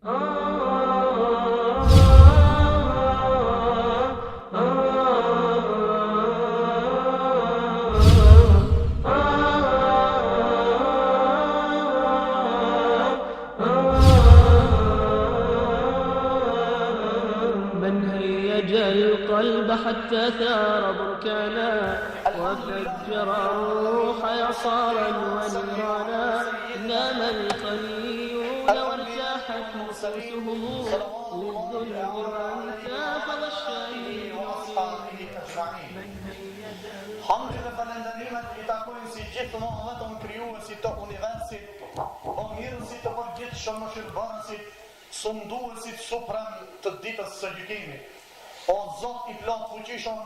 من هيج القلب حتى ثار بركانا وفجر الروح يصارا ونيرانا نام الخليون وارتاحت نفوسهم للظلم وانتفض الشهيد Hamdi dhe falenderimet I takojnë si gjithmonë vetëm krijuesit të universit, o mirësit të përgjithshëm mëshirëbërësit, sunduesit suprem të ditës së gjykimit. O Zot I plot fuqishëm,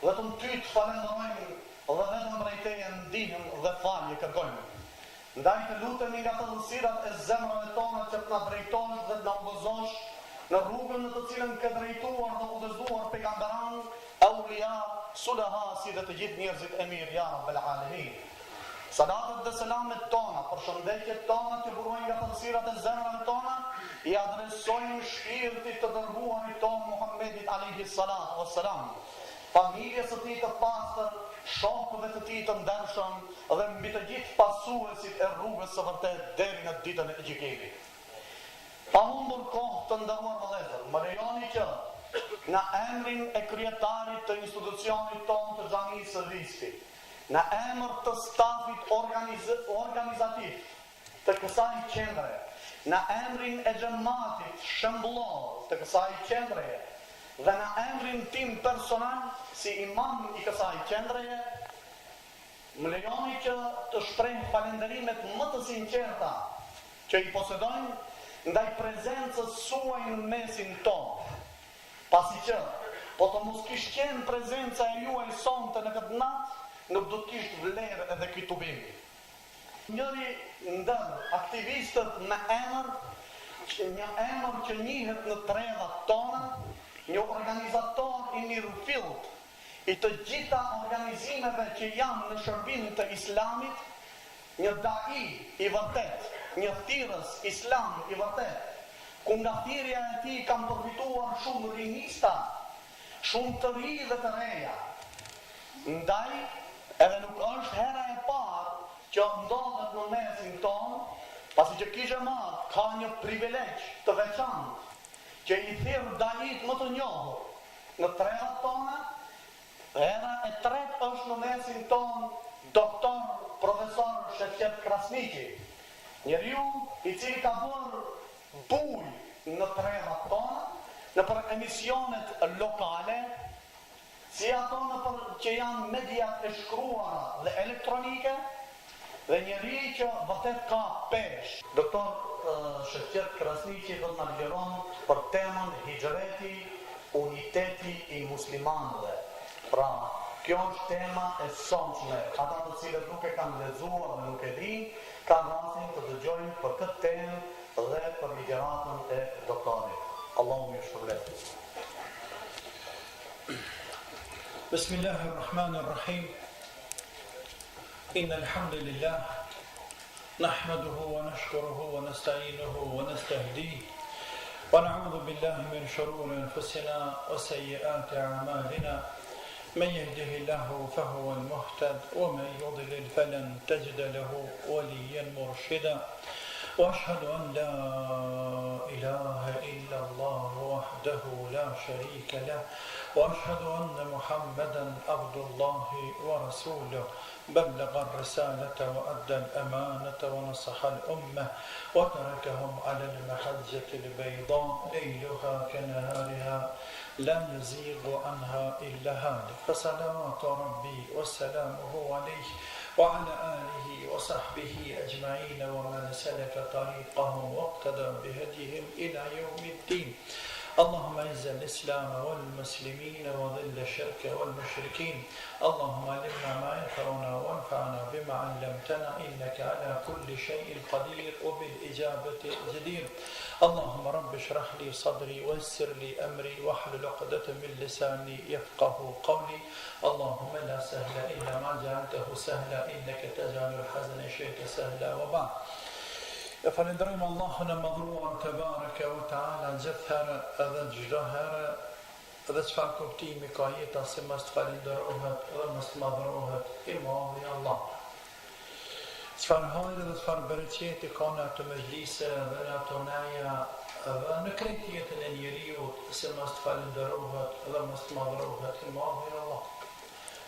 vetëm Ty të falenderojmë dhe vetëm prej Teje ndihmë dhe falje kërkojmë. Ndaj të lutemi nga të dhënsirat e zemrave tona që të na drejtosh dhe të na udhëzosh në rrugën në të cilën ke drejtuar dhe udhëzuar pejgamberan, aulia, sulahasi dhe të gjithë njerëzit e mirë, ja Rabbel Alamin. Salatet dhe selamet tona, përshëndetjet tona që burojnë nga thënësirat e zemrave tona, I adresojnë shpirtit të dërguarit tonë Muhammedit alayhi salatu wassalam, familjes së tij të pastër, shokëve të tij të ndershëm dhe mbi të gjithë pasuesit e rrugës së vërtetë deri në ditën e gjykimit. Pa humbur kohë të nderuar vëllezër, më lejoni që në emrin e kryetarit të institucionit tonë të xhamisë së Vistit, në emër të stafit organizativ të kësaj qendre, në emrin e xhamatit shembullor të kësaj qendreje dhe në emrin tim personal si imam I kësaj qendreje, më lejoni që të shpreh falenderimet më të sinqerta që I posedojnë ndaj prezencës suaj në mesin tonë, pasi që po të mos kishte qenë prezenca e juaj sonte në këtë natë, nuk do të kishte vlerë edhe ky tubim. Njëri ndër aktivistët me emër, një emër që njihet në tredhat tona, një organizator I mirëfillt I të gjitha organizimeve që janë në shërbim të Islamit, një dai I vërtet, një thirrës Islam I vërtet, ku nga thirrja e tij kanë përfituar shumë rinista, shumë të ri dhe të reja. Ndaj, edhe nuk është hera e parë që ndodhet në mesin tonë, pasi që Ky xhamat ka një privilegj të veçantë, që I thirr dait më të njohur në tredhat tona. Hera e tretë është në mesin tonë doktor, profesor Shefqet Krasniki, njeriu I cili ka bërë buj në tredhat tona, në për emisionet lokale, si ato në për që janë mediat e shkruara dhe elektronike, dhe njeri që vërtet ka pesh. Doktor Shefqet Krasniki do të na ligjëron për temën hijreti, uniteti I muslimanëve. Pra, kjo është tema e sonshme. Ata të cilët nuk e kanë lexuar dhe nuk e dinë, kanë rastin të dëgjojnë për këtë temë dhe për ligjëratën e doktorit. Allahu më shpërblet. Bismillahirrahmanirrahim. Innal hamdalillah nahmaduhu wa nashkuruhu wa nasta'inuhu wa nastahdihi wa na'udhu billahi min shururi anfusina wa sayyiati a'malina. من يهده الله فهو المهتد ومن يضلل فلن تجد له وليا مرشدا وأشهد أن لا إله إلا الله وحده لا شريك له وأشهد أن محمدا عبد الله ورسوله بلغ الرسالة وأدى الأمانة ونصح الأمة وتركهم على المحجة البيضاء ليلها كنهارها لا يزيغ عنها إلا هالك فصلوات ربي وسلامه عليه وعلى آله وصحبه أجمعين ومن سلك طريقهم واقتدى بهديهم إلى يوم الدين. اللهم اعز الإسلام والمسلمين وذل الشرك والمشركين. اللهم علمنا ما ينفعنا وانفعنا بما علمتنا إنك على كل شيء قدير وبالإجابة جدير. اللهم رب اشرح لي صدري ويسر لي أمري واحلل عقدة من لساني يفقه قولي. اللهم لا سهل إلا ما جعلته سهلا إنك تجعل الحزن شئت سهلا. وبعد. E falenderojmë Allahun e madhruar te bareke ve taala gjithë herë edhe çdo herë edhe çfarë kuptimi ka jeta se mos të falenderohet edhe mos të madhrohet i madhi Allah. Çfarë hajri dhe çfarë bereqeti ka në ato mejlise dhe në ato neja dhe në krejt jetën e njeriu se mos të falenderohet edhe mos të madhrohet i madhi Allah.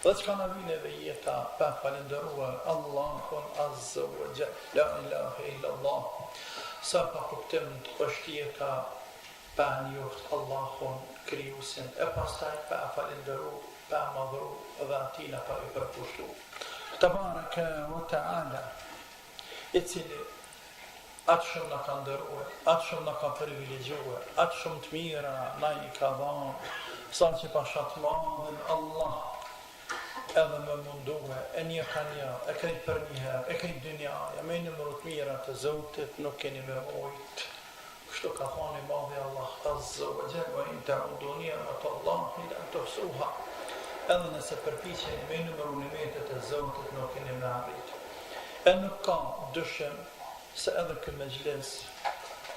Dhe që ka në vineve jeta pa falenderuar Allahun Azza wa Jall, la ilahe illallah, sa pa kuptim të është jeta pa njoft Allahun krijuesin, e pastaj pa falenderu, pa madhru dhe atina pa i përpushtu. Tabaraka wa ta'ala, i cili atë shumë në ka ndëruar, atë shumë në ka privilegjuar, atë shumë të mira na i ka dhanë, sa që pashat madhin Allah, edhe me munduhe, e një ka një, e krejt për një herë, e krejt dy njaja, me një mërët mira të Zotit, nuk keni me ujtë. Kështu ka thani madhi Allah, Azza wa Jall, wa in ta'udunia atë Allah, ila të fsuha. Edhe nëse përpiqeni me një mërë nimetet e Zotit, nuk keni me arritë. E nuk ka dyshim se edhe kë mejlis,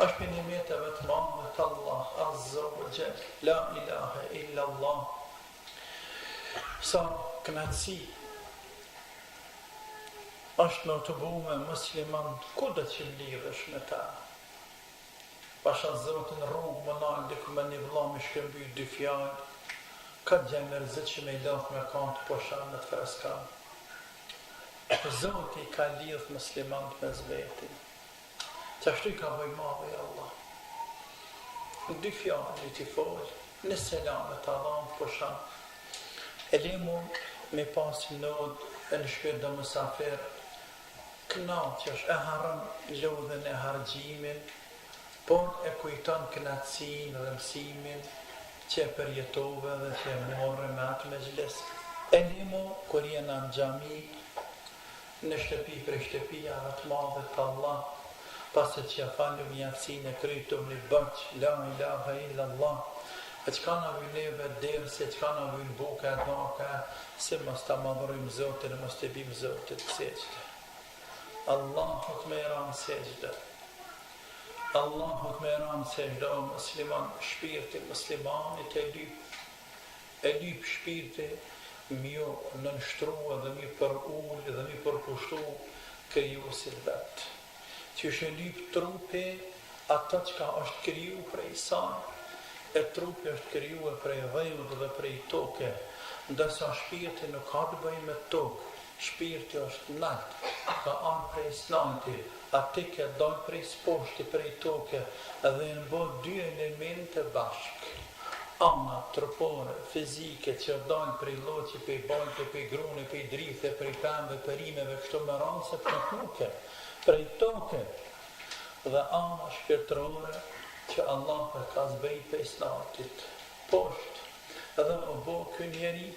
është për nimeteve të madhe të Allah, Azza wa Jall, la ilahe illa Allah. Sa knatësi është me të bume musliman kudo që lidhesh me ta. Pasha Zotin rrugë më nalë diku me një vëlla me shkëmby dy fjallë, ka gjemërzit që me i lafë me kanë të poshanë në të freska. Zoti ka lidhë musliman me zbeti. Që ashtu i ka bëj madhe Allah. Dy fjallë i t'i folë, në selamet të adhamë të poshanë. E limu me pasi nodë e në shkët dhe mësafir, knaqësh e harën lodhen e hargjimin, por e kujton knatësin dhe mësimin që e përjetove dhe që e morë me atë me gjles. E limu kur jena në gjami, në shtëpi për shtëpia të madhe të Allah, pasë që e falu mjafësin e krytum një bëq, la ilaha illa Allah, e që ka në vyneve dërë, se që ka në vynë buka e daka, se mos të madhërujmë Zotin e mos të bimë Zotit seqde. Allahut me ranë seqde. Allahut me ranë seqde, o musliman, shpirti muslimanit e lyp shpirti, mjo në nështruë dhe mjo për ullë dhe mjo për pushtu krijuesit vetë. Që është lyp trupi, ato që ka është kriju prej sanë, e trupi është krijuar prej dhejut dhe prej toke, ndërsa shpirti nuk ka të bëjë me tokë, shpirti është nalt, ka anë prej snajti, ati ke dojë prej sposhti, prej toke, dhe në bërë dy elemente bashkë. Ana trupore, fizike, që dojnë prej loqi, prej bajtë, prej grune, prej drithe, prej pembe, perimeve, kështu më ranë se prej toke, dhe ana shpirtërore, që Allah e ka zbejt për islatit, poshtë, edhe o bo kë njeri,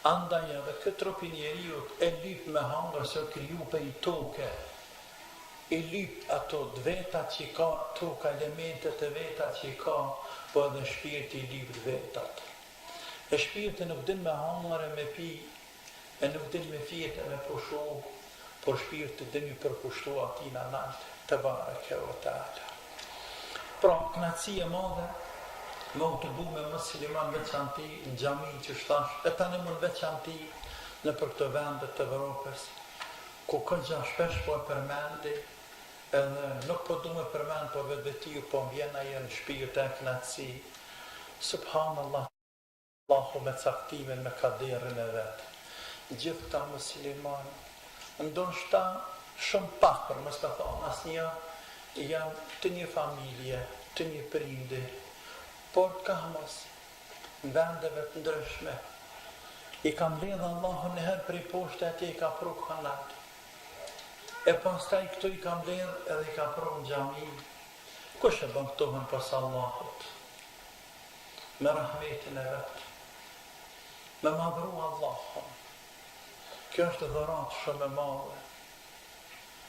andaj edhe këtë trupi njeriut e lyp me hangër se kriju për i toke, i lyp ato dveta që i ka, toka elementet e veta që i ka, po edhe shpirti i lyp dvetat. E shpirti nuk din me hangër e me pi, e nuk din me fjetë e me pushu, por shpirti din me përpushtu atina naltë, të bareke o ta'ala. Pra, knatësi e madhe, me u të bu me musliman veçanti në gjami që shtash, e tani mund veçanti në për këtë vendet të Evropës, ku këgja shpesh po e përmendi, edhe nuk po du me përmend, po vetë vetiu, po m'vjena e në shpirt e knatësi. Subhanallah, Allahu me caktimin, me kaderin e vetë. Gjithë ta musliman, ndoshta shumë pak, për mos të thonë, asnjë janë të një familje, të një prindi, por ka mos në vendeve të ndryshme. I ka mbledh Allahu në herë prej poshtë atje i ka pru kanat. E pastaj këtu i ka mbledh edhe i ka pru në gjami. Kush e bën këtohen pas Allahut? Me rahmetin e vetë. Me madhru Allahun. Kjo është dhuratë shumë e madhe.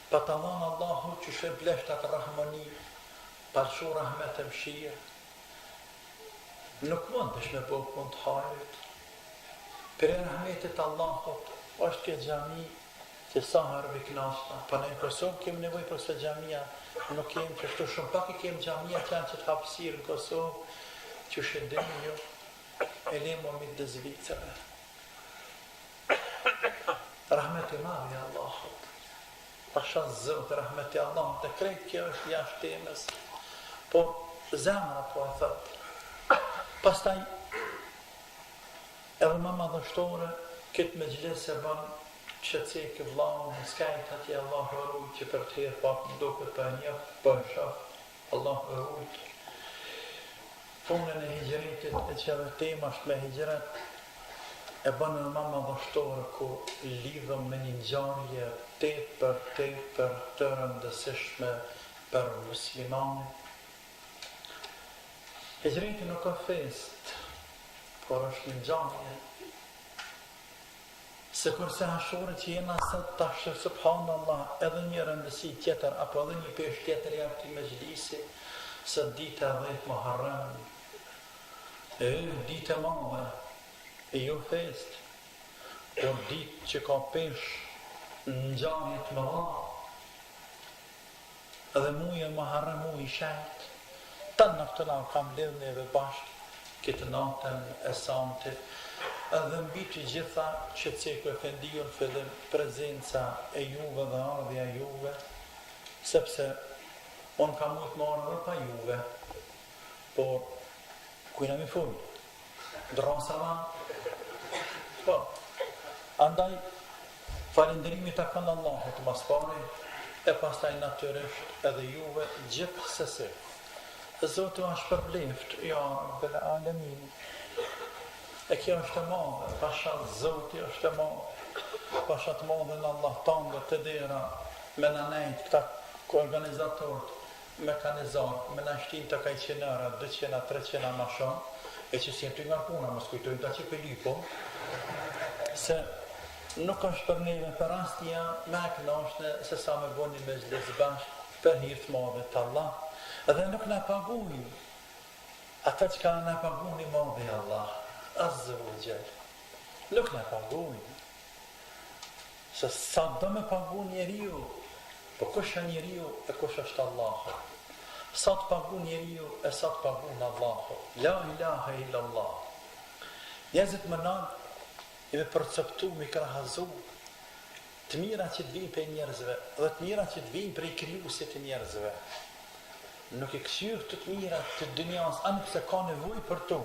Pa të dhanë Allahu që shë bleshtat rahmani, pa shu rahmet e mshirë, nuk mundesh me bëhë punë të hajrit. Për e rahmetit Allahut, është kjo gjami, që sa harbi knashta, pa në Kosovë kemi nevoj për se gjamia, nuk kemi që shtu shumë pak I kemi gjamia që janë që të hapësirë në Kosovë, që shedemi ju, e lemo mi të zvicëve. Rahmeti madhi Allahut. Pasha zëtë rahmeti Allahut, e krejt kjo është jashtë temës, po zemra po e thëtë. Pastaj, edhe më madhështore, këtë me gjilës e banë, që të cekë vlau në skajt atje Allah rujt që për të herë pak më do këtë për një për shaf Allah rujt punën e hijgjeritit e që edhe tema është me hijgjeret e banë në më madhështore ku lidhëm me një ngjarje tepër të rëndësishme për muslimanit. Hijgjeritit nuk ka fest, por është një ngjarje. Se kurse hashore që jena sot tash subhanallah edhe një rëndësi tjetër apo edhe një pesh tjetër jam të mejlisi se dita 10 Muharram ditë e madhe e jo fest por ditë që ka pesh në ngjarje të mëdha edhe muja Muharram muj I shenjt të naftëla kam lidhni edhe bashkë këtë natën e santit edhe mbi të gjitha që cekë efendiu në fillim prezenca e juve dhe ardhja juve, sepse unë kam mujtë marrë dhe pa juve, por kujna mi full, dronë sama, po, andaj falënderimi të kanë Allahut mas pari, e pastaj natyrisht edhe juve gjithë sësi. Zotu është përbleft, ja, bële alemin. E kjo është e madhe, pasha Zoti është e madhe, pasha të madhe në Allah tonë të dera, me në nejtë këta organizatorët, mekanizarë, me në shtin të kajqenëra, 200, 300 ma shumë, e që si të nga puna, mos kujtojnë të që për lipo, se nuk është për neve për rastja, me e knashne, se sa me boni me zles bashkë, për hirtë madhe të Allah, edhe nuk në pagujnë, ata që ka në pagujnë I madhe Allah, Azza wa Jall. Nuk në pagujnë. Se sa do me pagu njeriu, po kush është njeriu e kush është Allahu. Sa të pagu njeriu e sa të pagu në Allahu. La ilaha illa Allah. Njerëzit më nalë I me perceptu, me krahazu të mira që të vinë për njerëzve dhe të mira që të vinë për I krijuesit të njerëzve. Nuk I këshyrë të mira të dynjas, anë pëse ka nevojë për to.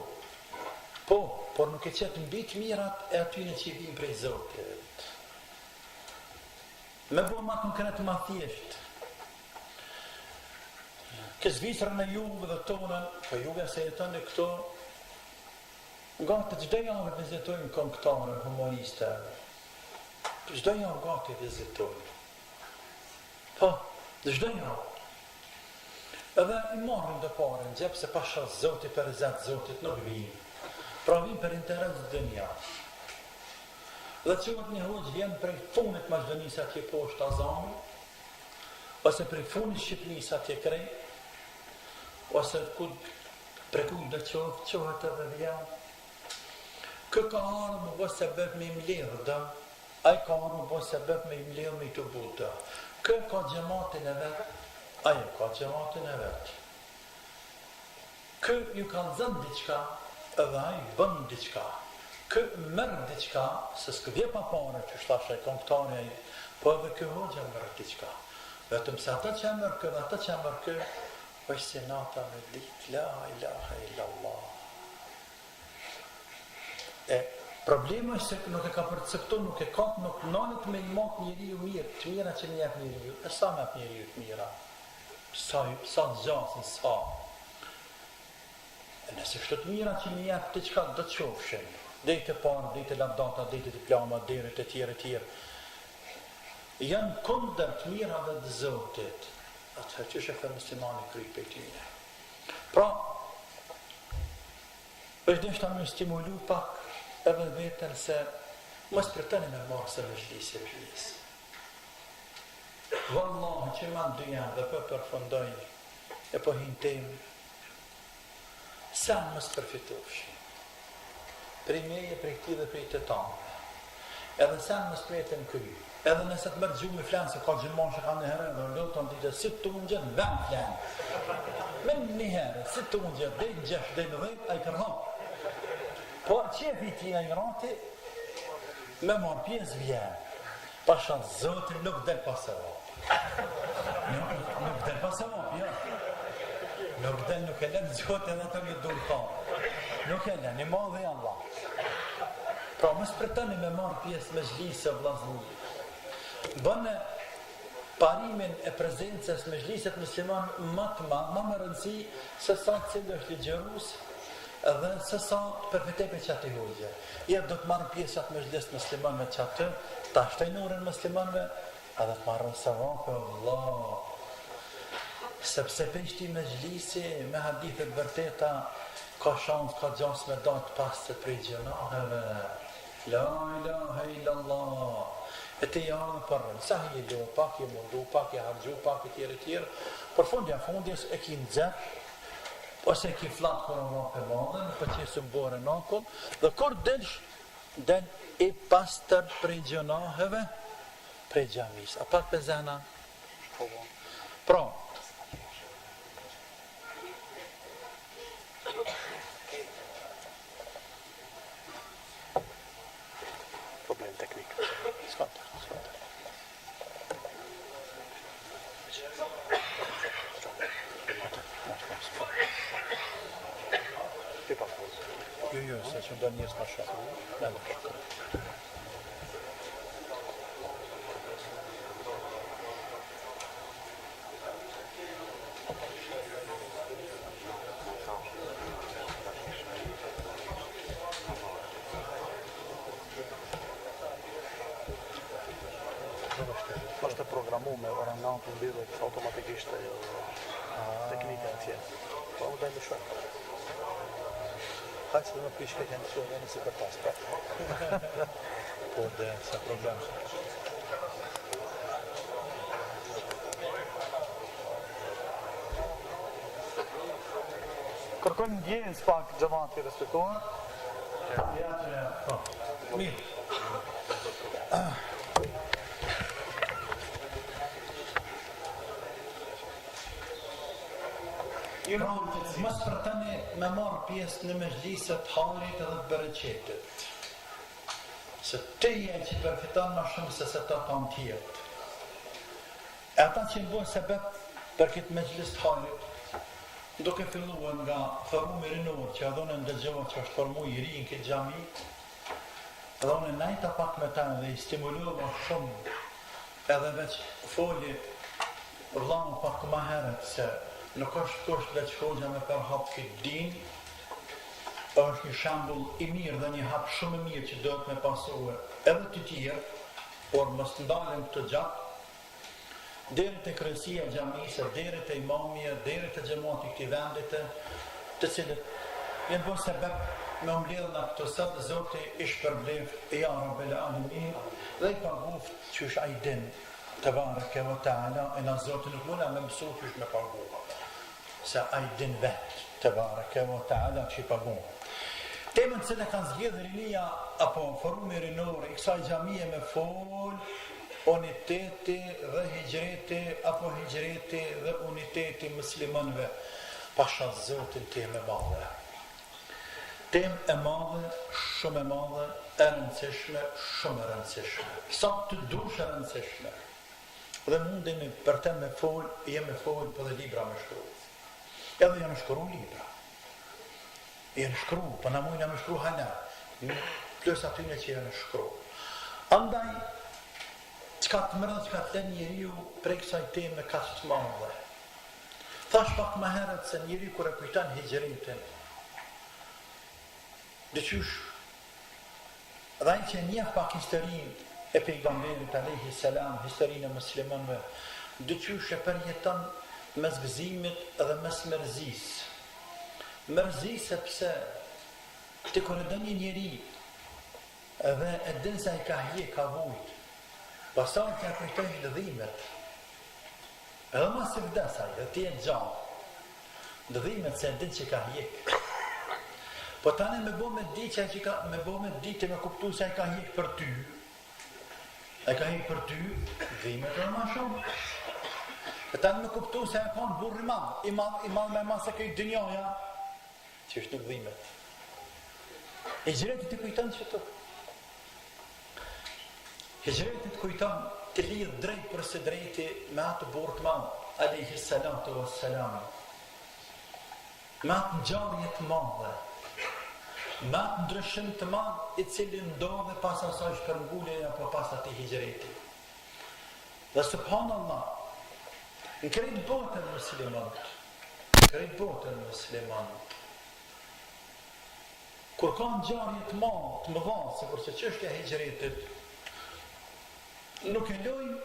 Po, por nuk e qëtë mbi të mirat e atyne që I vinë prej Zotit. Me bo ma konkret ma thjesht. Kësë visrën e juve dhe tonën, po juve se jetën e këto, gati çdo javë vizitojnë këngëtarë, humoriste. Çdo javë gati vizitojnë. Po, çdo javë. Edhe I marrin dhe pare në gjepë se pasha Zotit për rezat Zotit nuk vinë. Pra vinë për interes të dënja. Dhe qëvat një hoqë vjen prej funit Maqedonisë atje poshtë Azami, ose prej funit Shqipnisë atje krej, ose prej kujt dhe qohet edhe vjen. Kë ka arë më bo se bëf me imledhë dhe, a I ka arë më bo se bëf me imledhë me I të butë. Kë ka gjematin e vetë, a I ka gjematin e vetë. Kë ju ka zënë diqka, edhe a I bënë diqka. Kë mërë diqka, se s'kë vje pa pare që shtashe këngëtarja I, po edhe kë hoxha mërë diqka. Vetëm se ata që mërë kë dhe ata që mërë kë, është si nata me ditë, la ilaha illa Allah. E problemi është se nuk e ka perceptu, nuk e ka, nuk nanit me I mat njeriu mirë, të mira që më jep njeriu, e sa me jep njeriu të mira, sa gjasin, sa. E nëse shtë të mira që më jep të qka do të qofshin, dhejtë e parë, dhejtë e lavdata, dhejtë e plama, dhejtë e tjere, janë kundër të mira dhe të Zotit, atëherë që shë për muslimani kryt për tyne. Pra, është deshta me stimulu pak edhe vetën se mos preteni me marë se me shlisi e pjesë. Wallahi që ma në dy janë dhe për përfundoj e po hinë temë, sa mos përfitofshin. Prej meje, prej ti dhe prej të tamë. Edhe sa mos pretën kry. edhe nëse të mërë gjumë i flanë, se ka gjimon që ka në herë, dhe lotën të si të unë gjënë, vend flanë. Me një herë, si të unë gjënë, dhe në gjesh, dhe në dhejt, a i kërhon. Po, që viti a i rati, me marë pjesë vjenë, pasha zotin nuk del pasëva. Nuk del pasëva, ja. Nuk del, nuk e lenë zotin dhe të një dulë ka. Nuk e lenë, i madhe i Allah. Pra, më shpretani me marë pjesë me zhlisë e vlazni. Bënë parimin e prezencës me zhlisët musliman më rëndësi se sa cilë është ligjerus dhe se sa përfitepe që ati hujgje. Jep do të marë pjesë atë me zhlisët muslimanve që atë, ta shtajnurin muslimanve, edhe të marën se vape, Allah. Sepse peshti me zhlisi, me hadithet vërteta, ka shansë, ka gjasë me dajtë pas të prej gjenaheve. La ilaha illallah. E të janë për rënë, sa hi e do, pak i mundu, pak i hargju, pak i tjere, për fundjes e ki nëzër, ose e ki flatë kërë në për madhe, në për që së mbore në akull, dhe kur delsh, del i pastër prej gjonaheve, prej gjamis. A pak për zena? Pra, problem teknik. Skanta. Jo, se që do njës më shumë. Në në shumë. është programu me orën 9 mbyllet automatikisht teknika e tje. Po u dajmë shumë. Hajtë se dhe më pishke kënë të shumë nësi për pas, pra. Po dhe se problem. Kërkojnë ndjenjës pak gjëmat të respektuar. Po, mirë. Mos përtani me marë pjesë në mezhlisët harit edhe të bereqetit. Se të je që përfiton ma shumë se se të kanë tjetë. E ata që mbojnë sebep për këtë mezhlis të harit, duke filluar nga forumi rinor që adhone ndëgjohet që është formu i ri në këtë gjami, adhone najta pak me ta dhe i stimulohë shumë edhe veç foli rëllamu pak ma heret se nuk është kusht veç hoxha me përhap këtë din, është një shambull i mirë dhe një hap shumë i mirë që dohet me pasuar edhe të tjerë, por mos të ndalem këtë gjatë, deri të kryesia e gjamisë, deri të imamia, deri të xhamati i këtij vendit, të cilët janë bërë sebeb me mbledhën atë sot Zoti i shpërbleft ja Rabbel Alamin dhe i paguft qysh ai din te bareke ve taala e na Zoti nuk mund me mësu qysh me pagu. Se ai din vet te bareke ve taala që i pagu. Temën që ne kanë zgjedhur rinia apo forumi rinor i kësaj xhamie me fol uniteti dhe hijreti apo hijreti dhe uniteti muslimanëve pasha Zotin temë e madhe. Temë e madhe, shumë e madhe, e rëndësishme, shumë e rëndësishme. Sa të dush e rëndësishme. Dhe mundemi për te me fol, jemi fol për dhe libra me shkru. Edhe janë shkru libra. Janë shkru, për në mujnë janë shkru hala. Plus atyne që janë shkru. Andaj, qka të mërë dhe qka të len njeriu prej kësaj teme ka të madhe. Thash pak më herët se njeriu kur e kujtan hijritin, dëqysh, dhe ai që njeh pak historinë e pejgamberit alayhi salam, historinë e muslimanëve, dëqysh e përjeton mes gëzimit dhe mes mërzisë. Mërzisë sepse këtë kur e do një njeri dhe e din se ai ka hje, ka vujt, pastaj t'ia kujtojnë lëdhimet. Edhe mas i vdesaj, dhe ti e gjallë. Lëdhimet se e din që ka hjek. Po tani me bo me di që me bo me di të me kuptu se ai ka hjek për ty. E ka hek për ty, dhime të ma shumë. E ta në kuptu se e kanë burri madh, i madh me ma se këj dënjoja, që është nuk dhimet. Hijreti të kujton që të. Hijreti të kujton të lidh drejt për së drejti me atë burr të madh, alayhi salatu wassalam. Me atë ngjarje të madhe, me atë ndryshim të madh i cili ndodhe pas asaj shpërnguljeja apo pas atij hijreti. Dhe subhanallah, në krejt botën muslimanët, kur ka ngjarje të mëdha, sikur që çështja e hijretit, nuk e lojnë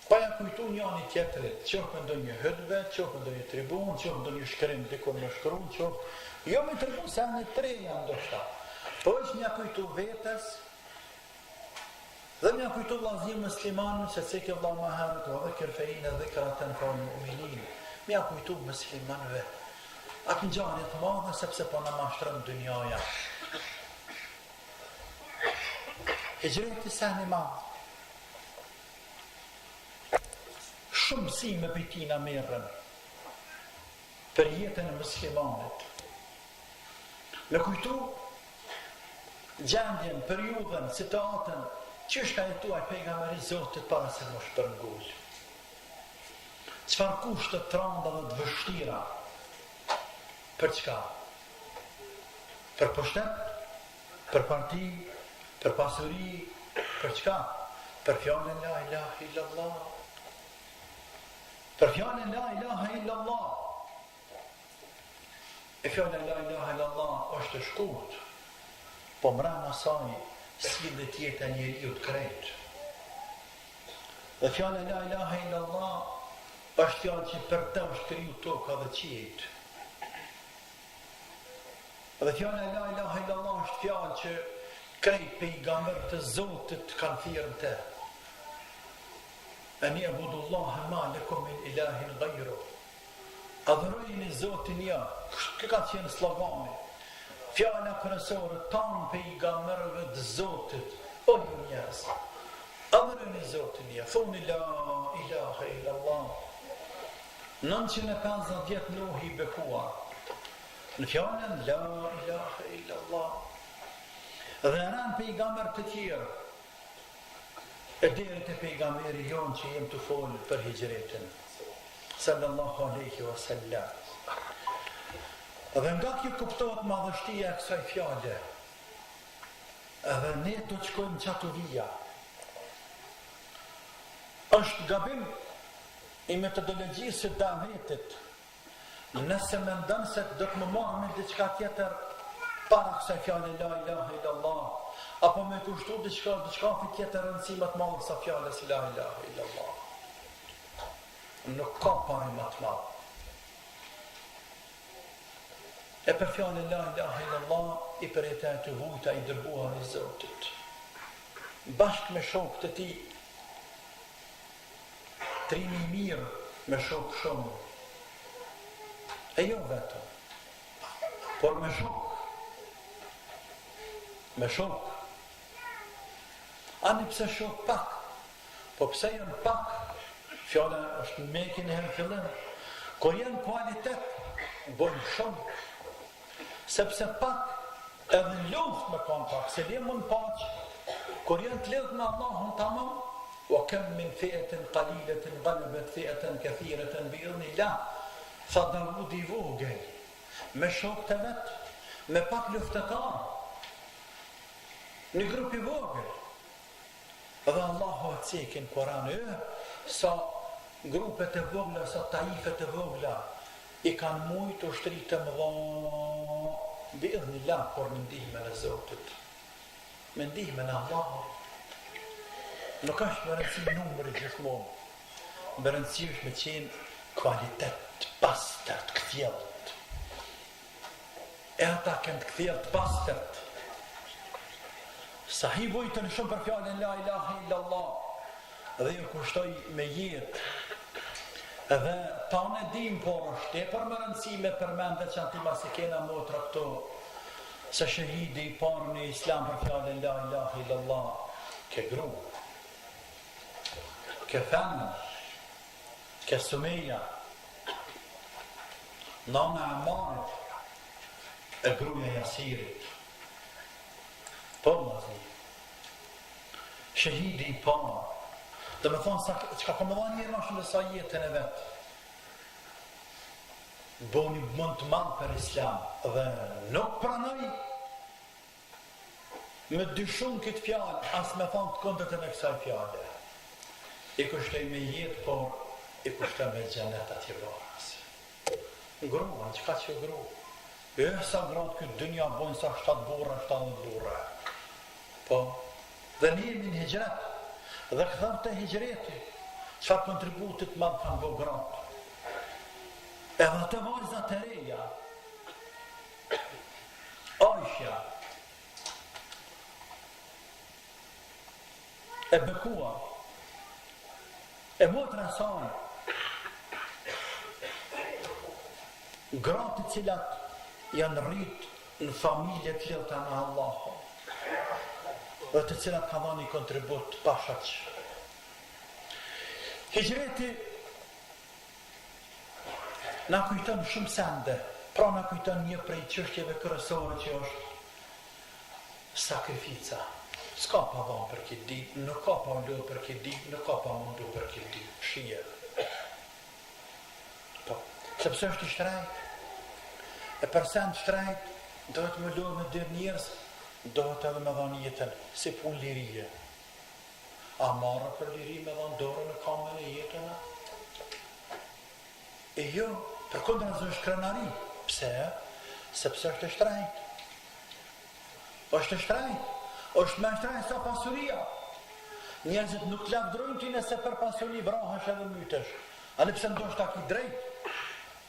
pa ja kujtu njani tjetërit, qoftë ndonjë hutbe, qoftë ndonjë tribun, qoftë ndonjë shkrim dikur në shkruan, qoftë jo me tribun se janë tre janë ndoshta. Po është mja kujtu vetes dhe mja kujtu vllazërin musliman, se ke vëlla më herët o dhikr fe inna dhikratan fil mu'minin. Mja kujtu muslimanëve atë ngjarje të madhe sepse po na mashtron dynjaja. Hijreti sa në madh. Shumë mësime për tina merrën për jetën e muslimanit. Me kujtu gjendjen, periudhën, situatën, që është ka jetuar pejgamberi Zotit para se më shpërngull. Çfarë kushte të rënda dhe të vështira? Për çka? Për pushtet? Për parti? Për pasuri? Për çka? Për fjalën la ilaha illallah. Për fjallën la ilaha illallah. E fjallën la ilaha illallah është shkurt, po mrena saj sillet jeta e njeriu të krejt. Dhe fjallën la ilaha illallah është fjallë që për të është kriju toka dhe qiejt. Dhe fjallën la ilaha illallah është fjallë që krejt pejgamber të Zotit kanë thirrën te. Ani abudullaha ma lakum min ilahin ghayru. Adhurojini Zotin ja. Kë ka qenë slogani. Fjala kryesore tan pejgamberëve të Zotit. O ju njerëz, adhurojini Zotin ja. Thoni la ilaha illallah. 950 vjet Nuhi bekuar në fjalën la ilaha illallah. Dhe ran pejgamber të tjerë. E deri te pejgamberi jon që jem të folë për hijretin sallallahu alaihi wasallam. Dhe nga kjo kuptohet madhështia e kësaj fjale, edhe ne do të shkojmë çatuvia. Është gabim i metodologjisë së davetit nëse mendon se do të më marrë me diçka tjetër para kësaj fjale la ilaha illallah, apo me kushtu diçka tjetër rëndësi më të madhe sa fjalës la ilaha illallah. Nuk ka parë më të madh. E për fjalën la ilaha illallah i përjetoj të vujta i dërguar i Zotit. Bashkë me shokët e tij, trimi i mirë me shokë shumë. E jo vetëm, por me shokë. Me shokë. Ani pse shokë pak, po pse janë pak, fjala është mekin e fillim, kur janë kualitet, bën shumë, sepse pak edhe luftë me kanë pak, se dhe mund paq, kur janë të lidhë me Allahun tamam, wa kam min fi'atin qalilatin ghalabat fi'atan kathiratan bi idhnillah, tha Davudi i vogël, me shokët e vet, me pak luftetar, në grup i vogël. Dhe Allahu atë cekin Kur'an sa grupet e vogla, sa taifet e vogla i kanë mujtë ushtrit të mëdha bi idhnillah, por me ndihmën e Zotit. Me ndihmën e Allahut. Nuk është më rëndësi numëri gjithmonë. Më rëndësi është me qenë kvalitet, pastërt, kthjellët. E ata kanë të kthjellët, pastërt. Sa hi vujtën shumë për fjallën la ilaha illallah dhe ju kushtoj me jetë dhe ta në dim por është e për më rëndësi me përmende që anti mas i kena motra këto se shahidi i parë në islam për fjallën la ilaha illallah ke gru ke femën, ke Sumeja, nana Amarit, e gruaja Jasirit. Po, vëllazë. Shahidi I parë. Dhe me thonë, që ka me dha njërë nashën dhe sa jetën e vetë. Boni mund të madhë për Islam dhe nuk pranoj me dyshun këtë fjallë, as me thonë të kundët e me kësaj fjallë. I kushtoj me jetë, por I kushtoj me gjenet atje varës. Gruan, që ka që gru? E sa gratë këtë dynja bojnë sa 7 burra, 7 burra. Po, dhe një jemi në hijret, dhe këthëm të hijreti, çfarë kontributit madhë kanë bo gratë. Edhe të vajzat e reja, Aisha, e bekuar, e motra saj, gratë cilat janë rritë në familje të lirta me Allahun, dhe të cilat ka dhënë kontribut pashaq. Hijreti na kujton shumë sende, pra na kujton një prej çështjeve kryesore që është sakrifica. S'ka pa dhënë për këtë ditë, nuk ka pa lë për këtë ditë, nuk ka pa mundu për këtë ditë. Shije. Po, sepse është I shtrejt. E përsen shtrejt, dohet me lë me dyrë njerëz, dohet edhe me dhënë jetën, si pun lirie. A marrë për liri me dhënë dorën e kamën e jetën? E jo, për kundër nëzë është krenari. Pse? Sepse është shtrejt. është shtrejt. është me shtrejt sa pasuria. Njerëzit nuk lavdrojnë ti nëse për pasuri vrahesh edhe mytesh. A nëpse ndoshta ki drejt.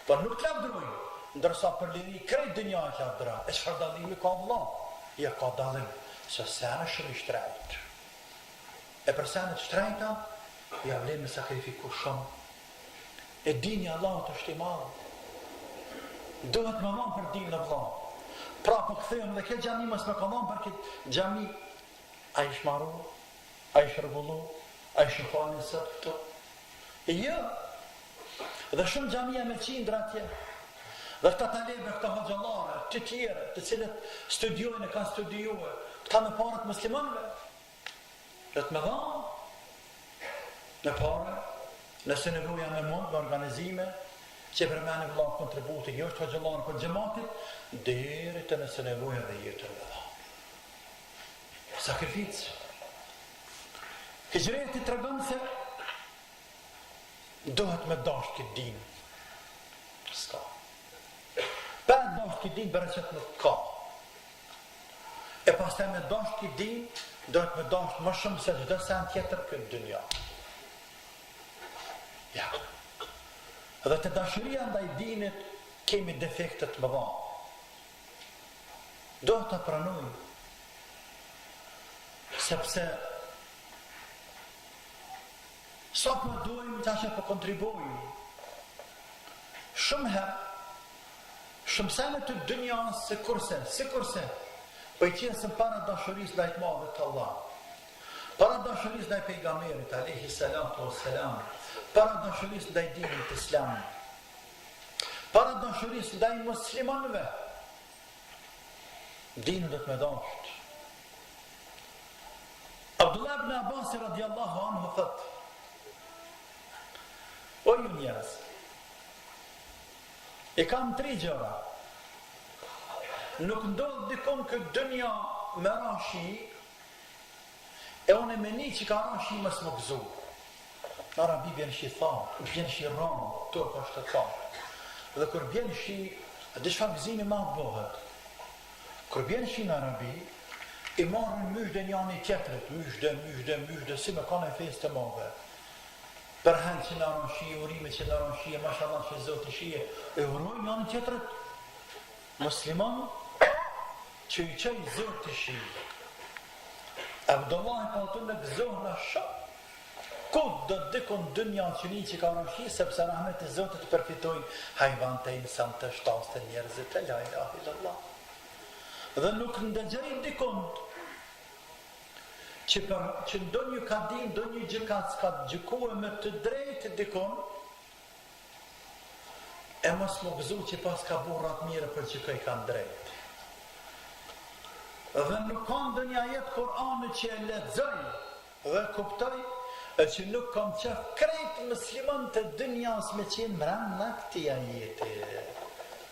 Po nuk lavdrojnë. Ndërsa për liri krejt dënja e lavdra. E çfarë dallimi ka vëlla? Ja ka dallim se sen është I shtrejt. E për senet shtrejta, ja vlen me sakrifiku shumë. E dini Allahut është I madh. Duhet me dhanë për dinë në vëlla. Pra po kthejmë dhe këtë xhami mos me ka dhanë për këtë xhami. A I shmaru, a I shërbullu, a I shëfani sot këtu. E jo. Dhe shumë xhamia me qindra atje. Dhe këta talebe, këta hoxhallare, të tjere, të cilët studiojnë e kanë studiuar, këta me parët muslimanëve. Dhe të me dhanë. Në parë, nëse nevoja me mund, me organizime, që përmeni vëlla kontributi, jo është hoxhallarë për gjematit, deri të nëse nevoja dhe jetër me dhanë. Sakrificë. Hijreti të regënë se dohet me dasht këtë dinë. Ska. Pa dasht këtë dinë, bërë qëtë nuk ka. E pas të me dasht këtë dinë, dohet me dasht më shumë se çdo sen tjetër këtë dynja. Ja. Dhe të dashuria ndaj dinit kemi defektet më dha. Do të pranojmë. Sepse sa po dojmë që po kontribuojmë. Shumë herë, shumë sene të dynjas si kurse, po I qenë para dashurisë ndaj të madhe të Allah. Para dashurisë ndaj pejgamberit alayhi salatu wassalam. Para dashurisë ndaj dinit islam. Para dashurisë ndaj muslimanëve. Dini do të me dasht. Abdullah ibn Abbas radiallahu anhu thot: O ju njerëz, e kam 3 gjëra. Nuk ndodh dikon këtë dënja me rashi, e unë e meni që ka rashi mës më gëzu. Në arabi bjen shi thamë, bjen shi ramë, turk është të thamë. Dhe kër bjen shi, a di çfarë gëzimi ma bëhet. Kër bjen shi në arabi, I marrën myshde njani tjetërit, myshde, si me kanë e fejës të madhe. Për hen që në aron shije, urime që në aron shije, mashallah që zotë shije, e urojnë njani tjetërit. Musliman, që I qaj zotë shije. Abdullah I palëtun në gëzohë në shumë. Kod do të dikon dënja që një që ka rëmshi, sepse rahmet I zotë të përfitojnë hajvan të insan të shtas të njerëzit, la ilaha illallah. Dhe nuk ndëgjërin dikon që ndonjë ka di, ndonjë gjë ka gjykuar me të drejtë dikon, e mos më gëzu që pas ka burrat mirë për që këj kanë drejtë. Dhe nuk ka ndonjë ajet Kur'ani që e lexoj dhe kuptoj që nuk kam qef krejt musliman të dynjas me qenë mrena këti ajeti.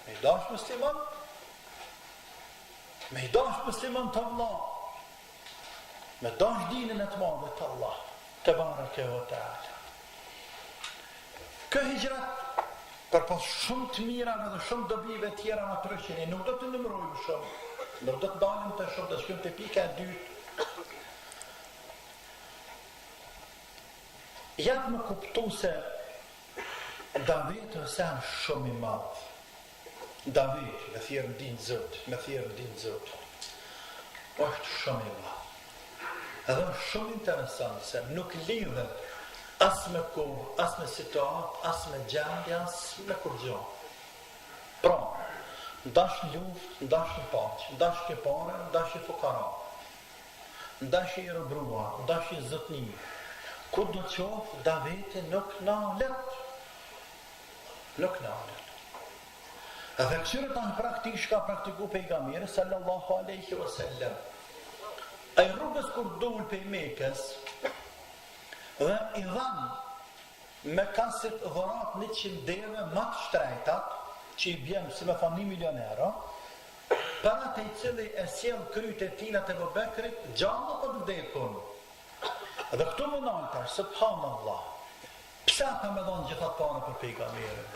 Me i dash musliman? Me i dash musliman të Allah. Me dash dinën e të madhe të Allah. Të bareke o ta'ala. Kë hijrat, për pas shumë të mirave dhe shumë dobive tjera në të rëshqeni, nuk do të nëmrojmë shumë. Nuk do të dalim të shumë, të shkëm të pika e dytë. Jatë më kuptu se David është shumë i madh. David, me thjerë ndinë Zot, është shumë i madh. Edhe është shumë interesant se nuk lidhet as me kohë, as me situatë, as me gjendje, as me kurrë. Pra, ndash në luftë, ndash në paqë, ndash ke pare, ndash i fukara, ndash i robruar, ndash i zotni. Ku do të qoftë, Davidi nuk na let. Nuk na let. Edhe kësire ta në praktikë shka praktiku pejgamberi sallallahu aleyhi wa sallam. Ai rrugës kur dul pej Mekës dhe i dhanë me kasit dhurat 100 deve më të shtrejtat, që i bjem si me thonë 1 milion euro, për atë i cili e sjell kryt e tina të Abu Bekrit, gjallë për të vdekun. Dhe këtu më naltar, subhanallah, pse ka me dhonë gjithat pane për pejgamberin?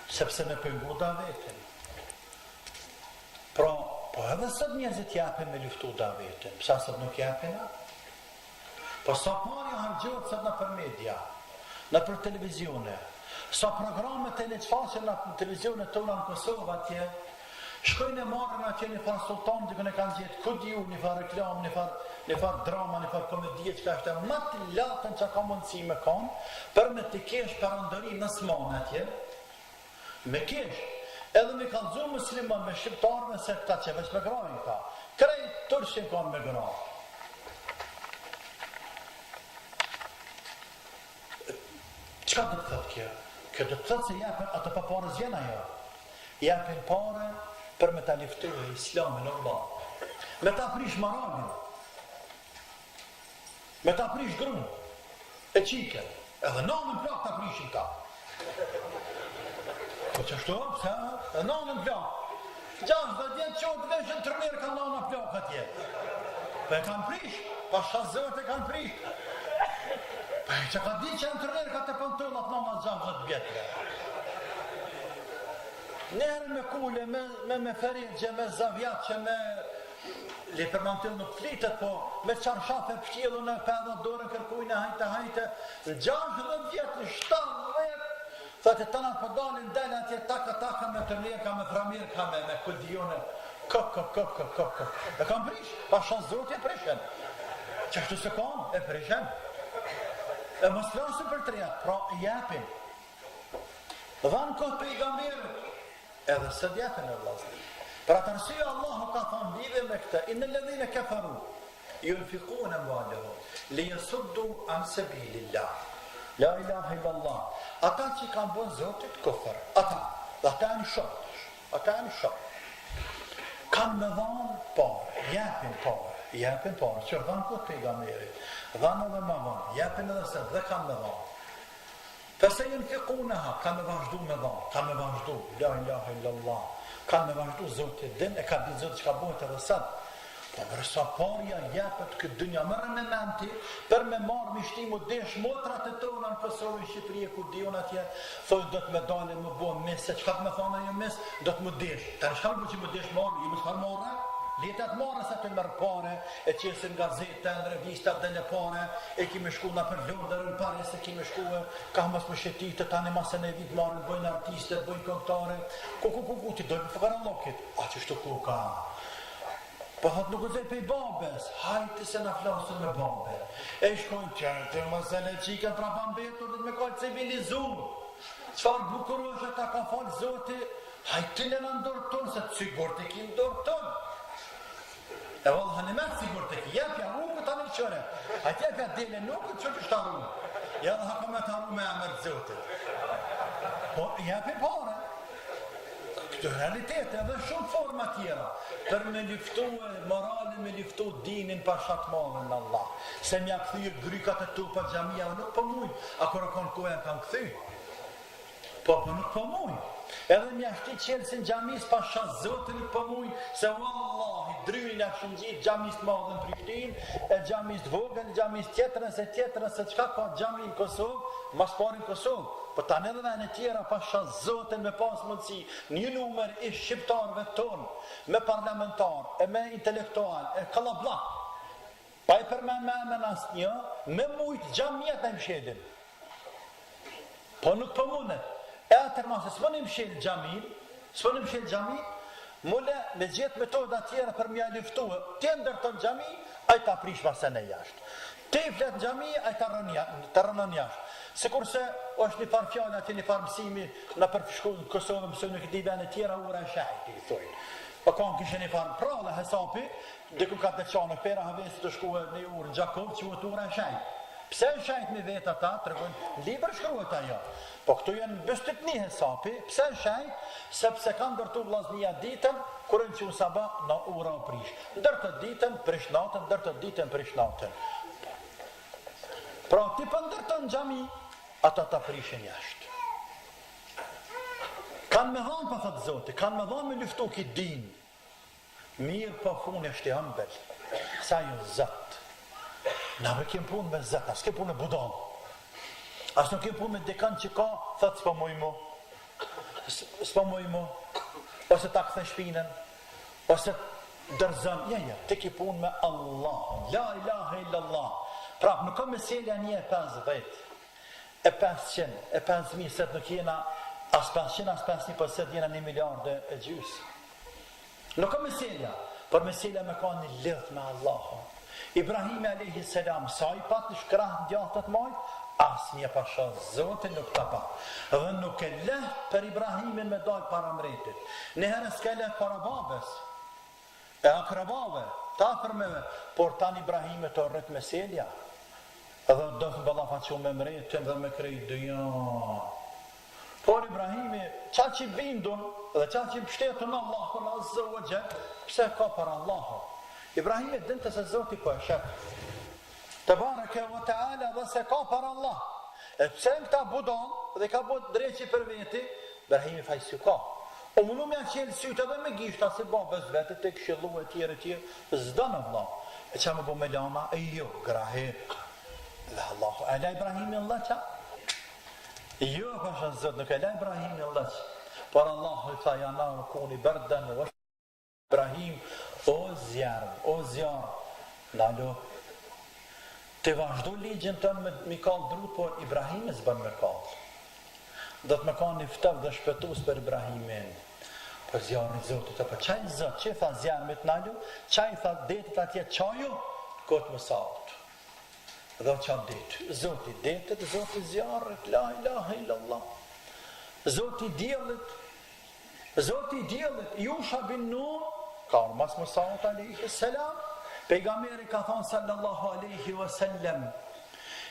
Sepse me pengu Davidin. Pra, po edhe sot njerëzit japin me luftu Davidin, pse sot nuk japin? Po sa pari hargjohet sot në për media, në për televizione, sa programe të një qfaqen në televizione të ula në Kosovë atje, shkojnë e marrën atje një farë sultan të këne kanë gjithë, ku di një farë reklam, një farë drama, një farë komedie, që ka është më të latën që ka mundësi me kanë, për me të kesh parandorim në smanë atje, me kesh, edhe me kanë zumë musliman me shqiptarëve se këta që veç me grajnë ta, krejt tërshin kanë me grajnë. Qka dhe të thëtë kjo? Kjo dhe të thëtë se japën atë pa pare zjena jo. Japën pare për me ta liftu e islamin Allah. Me ta prish maragin. Me ta prish grunë. E qike. Edhe nanën plak ta prishin ta. Po qështu? Edhe nanën plak. 60 vjetë që të veshën të rëmirë ka nana plak atje. Po e kanë prish. Pa shazët e kanë prish. Po e që ka di që në të rëmirë ka të pëntullat nana 60 vjetë. Njerë me kule, me ferigje, me zavjaqe, me li përmantil nuk flitet, po me qarshafe pështjelu në pedhat dorën kërkujnë hajte, në 60 vjetë, në 70, thëtë të nga përdalin delë atje taka me tërlirka, me framirka, me kuldijone, kë. E kam prish, pa shanë zot e prishen. Qështu se kam, e prishen. E mos flasin për të rjetë, pra jepin. Dhanë kohë pejgamberit, edhe së djetën e vlasni. Për atë arsye Allahu ka thonë lidhe me këta, inë lëdhine kefaru, yunfikun e mvalihum, li yasuddu an sabilillah. La ilaha illallah. Ata që kanë bën zotit kufër, ata janë shok. Kanë me dhanë parë, japin parë, që dhanë këtë pejgamberit, dhanë edhe me dhanë, japin edhe se dhe kanë me dhanë. Fëse yunfikunaha, kanë me vazhdu me dhanë, la ilaha illallah, kanë me vazhdu zotit din, e ka ditë zotit që ka bojt edhe sëtë. Po mërësa parja jepet këtë dynja mërë me menti, për me marë mishtimu desh motrat e tona në Kosovë në Shqipëri ku dion atje, thojë do të me dalin më bo mis, se qka të me thona jo mis, do të më desh. Ta në shkarë bu që më desh marë, ju më shkarë marë, letat marë se të mërë pare, e qesin gazete, në revistat dhe në pare, e kime shku nga për lundër, në pare se kime shku e, ka mës më shetitë, tani masën e vit marën, bojnë artiste, bojnë këngtare, ku, ti dojnë për fëkara lokit, a që shtu ku ka. Po thot nuk u zej pej babes, hajti se na flasën me babe. E shkojnë qërë, më zële qikën pra bambetur dhe me kallë civilizum. Qfar bukuroshe ta ka falë zoti, hajti në ndorë tonë, se të sigur të ki ndorë tonë. E vëllë hanimet sigur të ki, jepja rrugë, tani qëre. Atje ka dele nuk që të shtaru. Ja dhe haka me të haru me emër të Zotit. Po, jepi pare. Këtë realitet edhe shumë forma tjera. Për me luftu moralin, me luftu dinin pa shatmanën në Allah. Se mja këthyë grykat e tu për gjamia nuk për mujnë. A kërë konë kohë kanë këthy. Po nuk për mujnë. Edhe mja shti qelësin gjamis pa shas Zotin nuk për mujnë. Se wallahi, dryrin e shëngjit gjamis të madhe në Prishtinë, e gjamis të vogën, gjamis tjetërën se qka ka gjami në Kosovë, mas pari në Kosovë. Po tani edhe në tjera pa shas Zotin me pas mundësi, një numër i shqiptarëve tonë, me parlamentar, e me intelektual, e kalablak. Pa i përmen me emën asë një, me mujtë gjamiat e mshelin. Po nuk për mundet. E atër masë, s'po në mshelë gjamin, mule me gjithë metoda tjera për mja luftuë, ti ndërton gjami, a i ta prish masën e jashtë. Ti flet në gjami, a i ta rënën jashtë. Sikurse është një farë fjallë, ati një farë mësimi në përfishku në Kosovë, mësë në këti vene tjera, ura e shajti, i thujnë. Po kanë kishë një farë prale hesapi, diku ka të qanë, pera havesi të shkuë një urë në Gjakov, që vëtë ura e shajti. Pse e shajt me vetë ata, të regojnë, libër shkruhet ajo. Po këtu janë bëstit një hesapi, pse e shajt, sepse kanë ndërtu vllaznia ditën, kurën që u sabah në ura o prish. Ndërtët ditën, prish natën, ndërtët ditën, prish natën. Pra ti për ndërtën gjami, ata ta prishin jashtë. Kanë me dhanë pa thëtë Zoti, kanë me dhanë me luftu ki din. Mirë pa funë e shte ambel, sa ju zëtë. Na me kem punë me zëtë, as ke punë me budon. As nuk kem punë me dekan që ka, thëtë s'pa mujmo, ose ta këthe shpinën, ose dërzën. Ja, te ke punë me Allah, la ilaha illallah. Pra, nuk ka meselja një e 50, e 500, e 5.000, se nuk jena as 500, as 5.000, për se jena 1 miliardë e gjysë. Nuk ka meselja, për meselja me ka një lidh me Allahun. Ibrahimi a.s. sa i pat në shkrah në gjatët majtë, asë një pasha Zotin nuk të pat. Dhe nuk e lehtë për Ibrahimin me dojë para mretit. Në herë s'ke lehtë para babes, e akrabave, ta fërmeve, por tanë Ibrahimi të rrët me selja. Dhe do të bëlla faqo me mretin dhe me krejt dëja. Por Ibrahimi, qa që bindun dhe qa që pështetën Allahun azza wa jall, pse ka për Allahun? Ibrahimi dinte se Zoti po e shef. Te bareke wa taala dhe se ka për Allah. E pse në këta budon dhe ka bud dreqi për veti, Ibrahimi fajsi ka. O mundu me qelë sytë edhe me gishta si babës vetë të këshillu e tjere, zdo në vla. E qa me bo me lama, e jo, grahe. Dhe Allah, e la Ibrahimi Allah qa? Jo, pasha zot, nuk e la Ibrahimi Allah qa. Por Allah i tha jana u kuni bërden, u Ibrahim, o zjarë, nalo, të vazhdo ligjën tënë me Mikal Drut, por Ibrahim e zbën me kallë. Do të me ka një ftëv dhe shpetus për Ibrahimin, për zjarën i Zotit, për qaj Zot, që tha zjarë me të nalo, qaj tha detit atje qajo, kotë më saltë. Dhe qa detë, Zotit detit, Zotit zjarët, la ilaha illallah. Zotit djelit, Jusha bin Nun, ka mas Musaut a.s. Pejgamberi ka thonë sallallahu alaihi wasallam,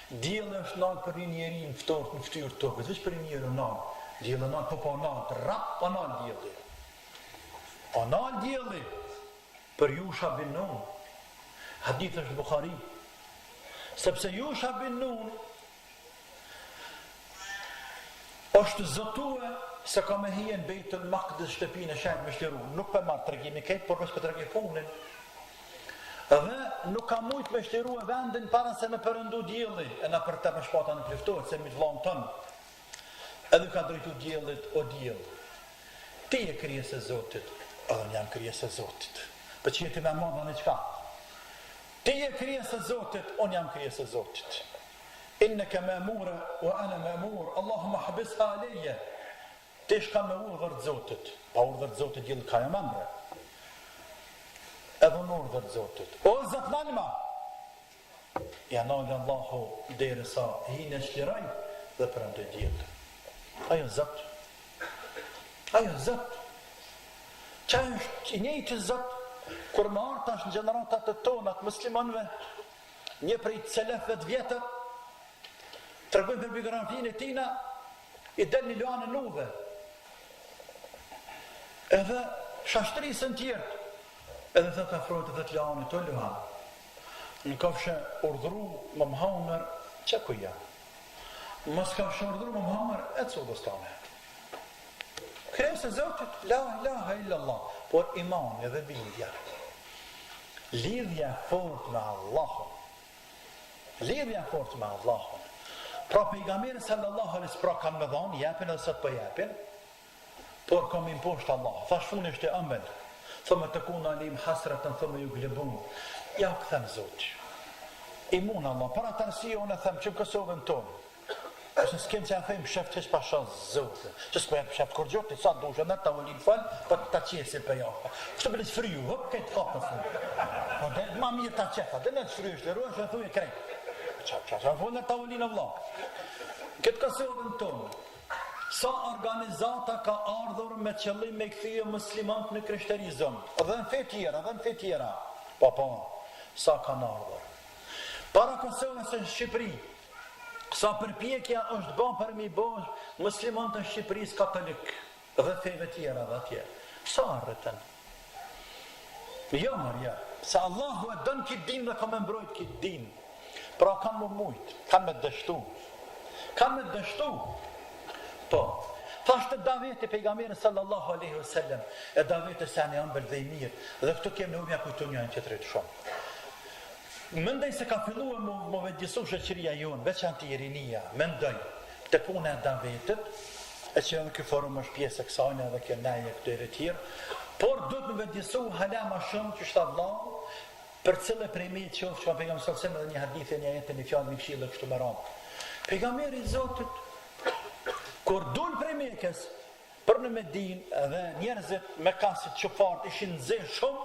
djeli është nalë për një njeri në ftort, në ftyrë tokës, veç për një njeri nalë. Djeli nalë, po nalë, rap, po nalë djeli. O nalë djeli, për Jusha bin Nun. Hadith është Bukhari. Sepse Jusha bin Nun është zotue se ka me hien Bejtul Maqdis shtëpinë e shenjtë me shliru. Nuk për marrë të regjimi këtë, por veç për të regjimi punin. Dhe nuk ka mujt me shliru e vendin para se me përëndu djeli, e na për të me shpata në pliftohet, se mi të vlanë tënë. Edhe ka drejtu djelit, o djel. Ti e kryes e Zotit, edhe një jam kryes e Zotit. Për që jeti me madha në qka? Ti e kryes e Zotit, unë jam kryes e Zotit. Inneke ma'mura wa ana ma'mur, Allahumma habisha aleje. Ti shka me urdhër të Zotit, pa urdhër të Zotit gjithë ka jam amre. Edhe në urdhër të Zotit. O Zot nalma! Ja nalë Allahu dhere sa hi në shkiraj dhe për ndë gjithë. Ajo Zot. Qa është i njëjtë Zot, kur më artash në gjeneratat të tonat muslimanve, një prej selefëve të vjetër, tregojnë për biografinë e tina, i del një luanë në uve. Edhe shashtrisën tjertë, edhe dhe të afrojtë dhe të luanë të luanë. Në kafshë urdhru më Muhammer, që kuja? Mos kafshë urdhru më Muhammer, e të sudës tane. Kresë e Zotit, la ilaha illallah, por imani dhe bindja. Lidhja fort me Allahun. Lidhja fort me Allahun. Pra pejgamberi sallallahu alaihi pra kanë më dhanë, jepin edhe sot po jepin, por kam imposht Allah. Thash funesht e ëmbël. Thëmë të kuna alim hasratën, thëmë ju glebun. Ja u këthem Zotë. Imun Allah, para të nësio unë e them që më Kosovën tonë. Ose s'kem që a thejmë shëftë që s'pasha Zotë. Që s'po jetë shëftë kur gjotë, sa dushë, në të ullin falë, për të qesin për jahë. Kështë të bëllit friju, hëpë këtë kapë në fundë. Ma mirë të qefa, dhe në të friju, shleruë, që në thuj e krejtë. Që në të ullin e vla. Këtë Kosovën tonë, sa organizata ka ardhur me qëllim me këthije muslimant në krishterizëm, dhe në fe tjera, pa, sa kanë ardhur. Para Kosovës në Shqipëri, sa përpjekja është ban për mi bosh muslimant në Shqipëris katolik, dhe feve tjera dhe tjera. Sa arretën? Jo, Marja, sa Allahu e dënë këtë din dhe ka me mbrojt këtë din. Pra kanë më mujtë, kanë me dështu. Po, thashtë Daveti pejgamberi sallallahu alaihi wasallam, e Daveti se anë ëmbël dhe i mirë, dhe këtu kemë në umja kujtu një që të rritë shumë. Mendoj se ka filluar më vedjisu shoqëria jonë, veçanti i rinia, mendoj të puna e Davetit, e që edhe ky forum është pjesë e kësajnë edhe kjo neje këtyre tjerë, por duhet më vedjisu hala ma shumë që shta vlau, për cilë prej me të qofë që ma pejgamberi sallallahu alaihi wasallam edhe një hadith e një ajet e një fjallë një këshillë kështu me radhë. Pejgamberi i Zotit kur dul prej Mekës për në Medinë dhe njerëzit me kasit që fartë ishin nxehtë shumë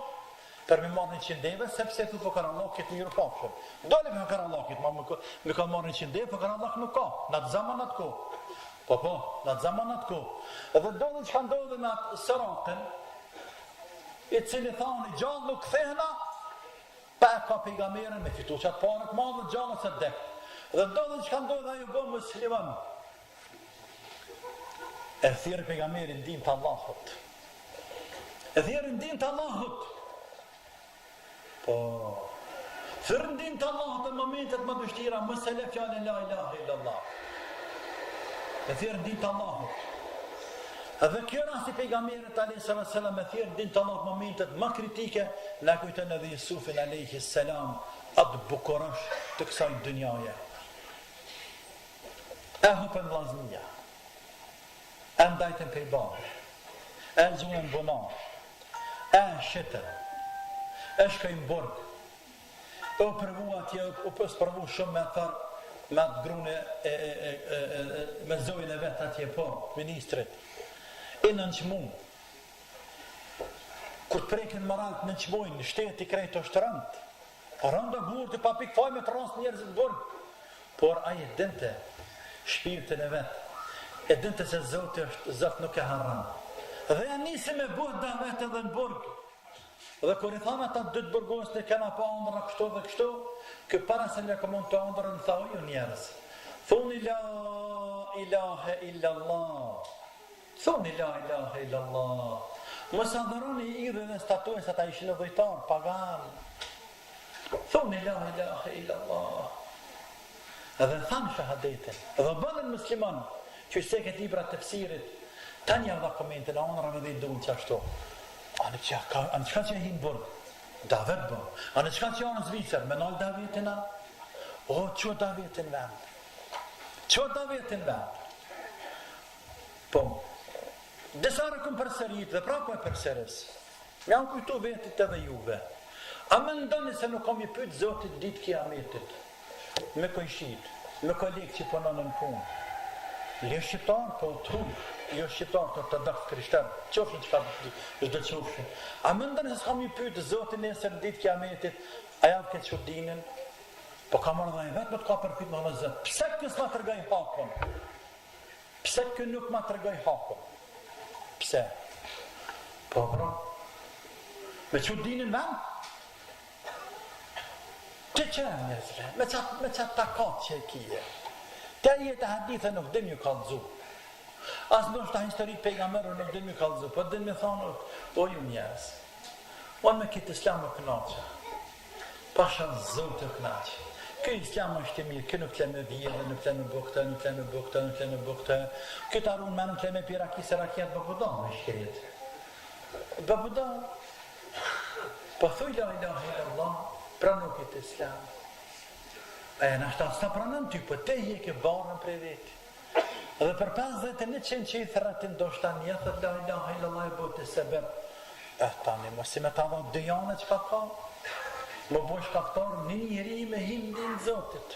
për me marrë 100 deve, sepse tu po karallakit mirë pafshëm. Dole me karallakit, me ka marrë 100 deve, po karallak nuk ka, në të zamanat ko. Po, në të zamanat ko. Edhe dole që ka ndodhe me atë sëratën, i cili thani gjallë nuk thehna, pa e ka pejgamberin me fitu qatë parët madhe gjallë se dekë. Dhe dole që ka ndodhe ajo bë musliman, e thirë pejgamberin din të Allahut. Po, thirë din të Allahut në momentet më dështira, më se le fjallën la ilaha illallah. E thirë din të Allahut. Edhe kjo rasti pejgamberit alayhi salam me thirë din të Allahut në momentet më kritike, na kujton edhe Jusufin alayhi salam, atë bukurash të kësaj dynjaje. E hupën vllaznia. E ndajtën për i banë, e gjuën bunar, e shqitën, e shkojnë burg, e u përvu atje, u përvu shumë me thërë, me atë grune, me zojnë e vetë atje, po, ministrit, i nënqmu. Kur të prekin më rallët nënqmujnë, shteti krejtë është rëndë, rëndë burë të papik faj me të rëndë njerëzit burg, por aje dinte shpirtin e vetë, e dinte se Zoti nuk e harran. Dhe ja nisi me buhet Davet edhe në burg. Dhe kur i thamë ata dy të burgos të kena pa ëndra kështu dhe kështu, kë para se ne komon të ëndrën thau ju njerëz. Thoni la ilaha illallah. Thoni la ilaha illallah. Mos adhuroni idhë dhe statues ata ishin dhujtar, pagan. Thoni la ilaha illallah. Edhe thamë shahadetin. Edhe bëdhen musliman, që se këtë libra të fësirit, ta një dha komente, në onërave dhe i dunë që ashtu. Anë qka që e hinë burg? Davet bë. Anë qka që janë Zvicër? Me nalë Davetin a? O, që Davetin vend? Po, disa rëkëm përsërit dhe pra po e përsëris. Me janë kujtu vetit edhe juve. A me ndoni se nuk kam i pytë Zotit ditë kiametit. Me kojshit, me kolegë që punon në punë. Jo shqiptar, po të huj, jo shqiptar, të dakt krishter, qofshin që ka është qofshin. A më ndërë se s'kam i pytë Zotin nesër në ditë kiametit, a javë këtë që dinin, po ka marrë dhe i vetë, më të ka përpit më në zëtë. Pse kësë ma të rgaj hakon? Pse kë nuk ma të rgaj hakon? Pse? Po, bro, me që dinin vend? Të qenë njëzve, me qatë takat që e kije. Te jetë hadithë nuk dhe një kalëzu. Asë në është ta historit pejgamberë nuk dhe një kalëzu, po dhe një thonë, o ju njerës, unë me kitë islam e knaqë, pasha zotë e knaqë. Kë islam është i mirë, kë nuk le me vjedhe, nuk le me bukte, nuk le me bukte, nuk le me bukte. Këtë arun me nuk le me piraki se rakjet bëbuda me shkret. Bëbuda, po thuj la ilaha illallah, pranu këtë islam. E në ashtë asë të pranën ty, po te je ke barën prej veti. Dhe për 50-100 që i thëratin do shta njëthët la ilaha illallah e bote sebeb. E tani, mos si me ta dha dëjane që ka ka. Më bëj shkaktar një njëri me hindin Zotit.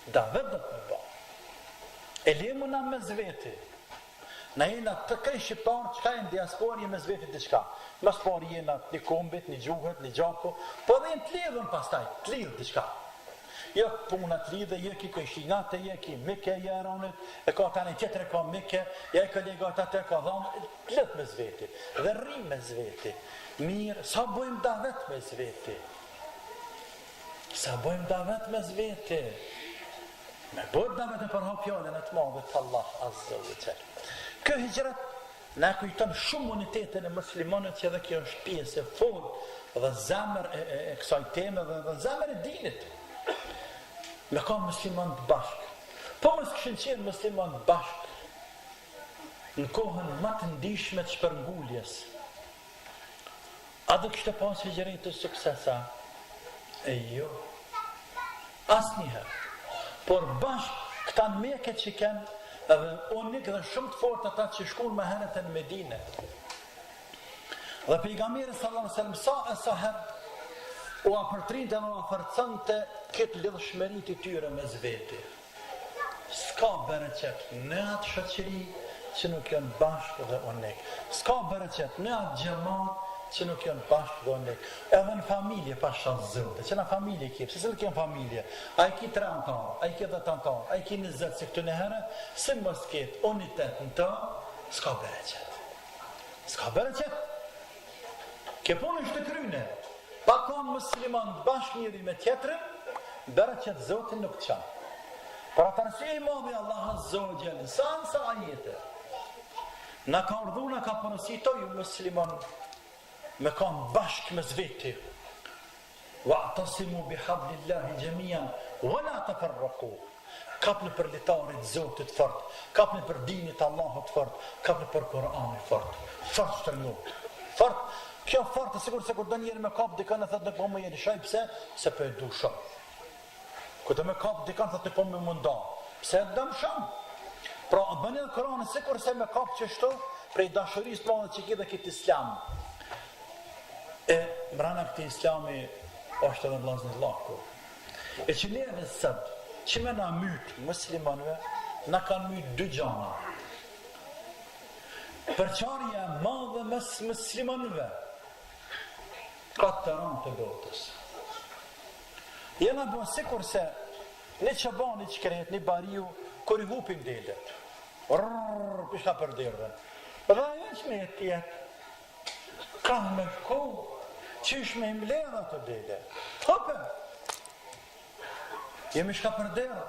Da vetë me ba. E lemu na me zveti. Na jena të krej shqiptarë, qka e në diaspor, je me zveti të qka. Mas pari jena një kombit, një gjuhet, një gjako, po dhe jenë të lidhën pastaj, të lidhë të qka. Jo punat lidhe, jo ki këshinate, jo ki mike, jo e ronit, e ka tani tjetër e ka mike, jo e kolegat atë e ka dhanë, lidhë me zveti, dhe rrim me zveti. Mirë, sa bojmë da vetë me zveti. Sa bojmë davet me zveti. Me bojmë davet e përha fjallën e të madhe të Allah Azza wa Jalla. Kjo hijrat na kujton shumë unitetin e muslimanët që edhe kjo është pjesë e folë dhe zemër e kësaj teme dhe zemër e dinit. Me ka musliman të bashkë. Po mos këshin qenë musliman të bashkë në kohën më të ndishme të shpërnguljes. A do kështë pas hijrit të suksesa? E jo, asë njëherë, por bashkë këta në meke që kenë, edhe unik dhe shumë të fort ata që shkun me herët e në Medine. Dhe pejgamberi sallallahu alaihi wasallam sa e sa herë u apërtrinte dhe u afërcante këtë lidhshmëri të tyre me zveti. S'ka bereqet në atë shoqëri që nuk janë bashkë dhe unik. S'ka bereqet në atë xhamat që nuk janë bashkë dhe unik. Edhe në familje pasha zote, që në familje kje, se sëllë kënë familje, a i ki 3 antarë, a i ki 10 antarë, a i ki 20, se këtë në herë, se mos ketë unitet në ta, s'ka bereqet. S'ka bereqet. Kje punë është të kryne, pa konë musliman bashkë njëri me tjetërën, bereqet zotin nuk të qanë. Për atë arsye i madhi Allah Azza wa Jalla, sa ajete, na ka urdhë, na ka përësito ju musliman, me kanë bashkë me zveti. Wa'tasimu bihablillahi jamian wala tafarraqu. Kapni për litarit Zotit fort, kapni për dinit Allahut fort, kapni për Kur'anit fort. Fort shtrëngut. Fort, kjo fort e sigur se kur do njeri me kap dikën e thot në po më jeni shaj, pse? Se për e du shumë. Kur do me kap dikën thot në po më munda, pse e dëm shumë? Pra, bëni dhe Kur'anit sikur se me kap qështu, prej dashuris të madhe që ki dhe këtë islam. E mrana këti islami është edhe vllaznë laku. E që neve sëtë, që me na mytë muslimanve, na kanë mytë 2 gjana. Përqarja madhe mes muslimanve, ka të ranë të botës. Jena bo sikur se një qëbani që kërjet, një bariu, kur i hupin delet. Rrrr, pishka për dirve. Dhe e që me jetë jetë, ka me shkohë, qysh me imbledha të dele. Hope! Jemi shka për dele.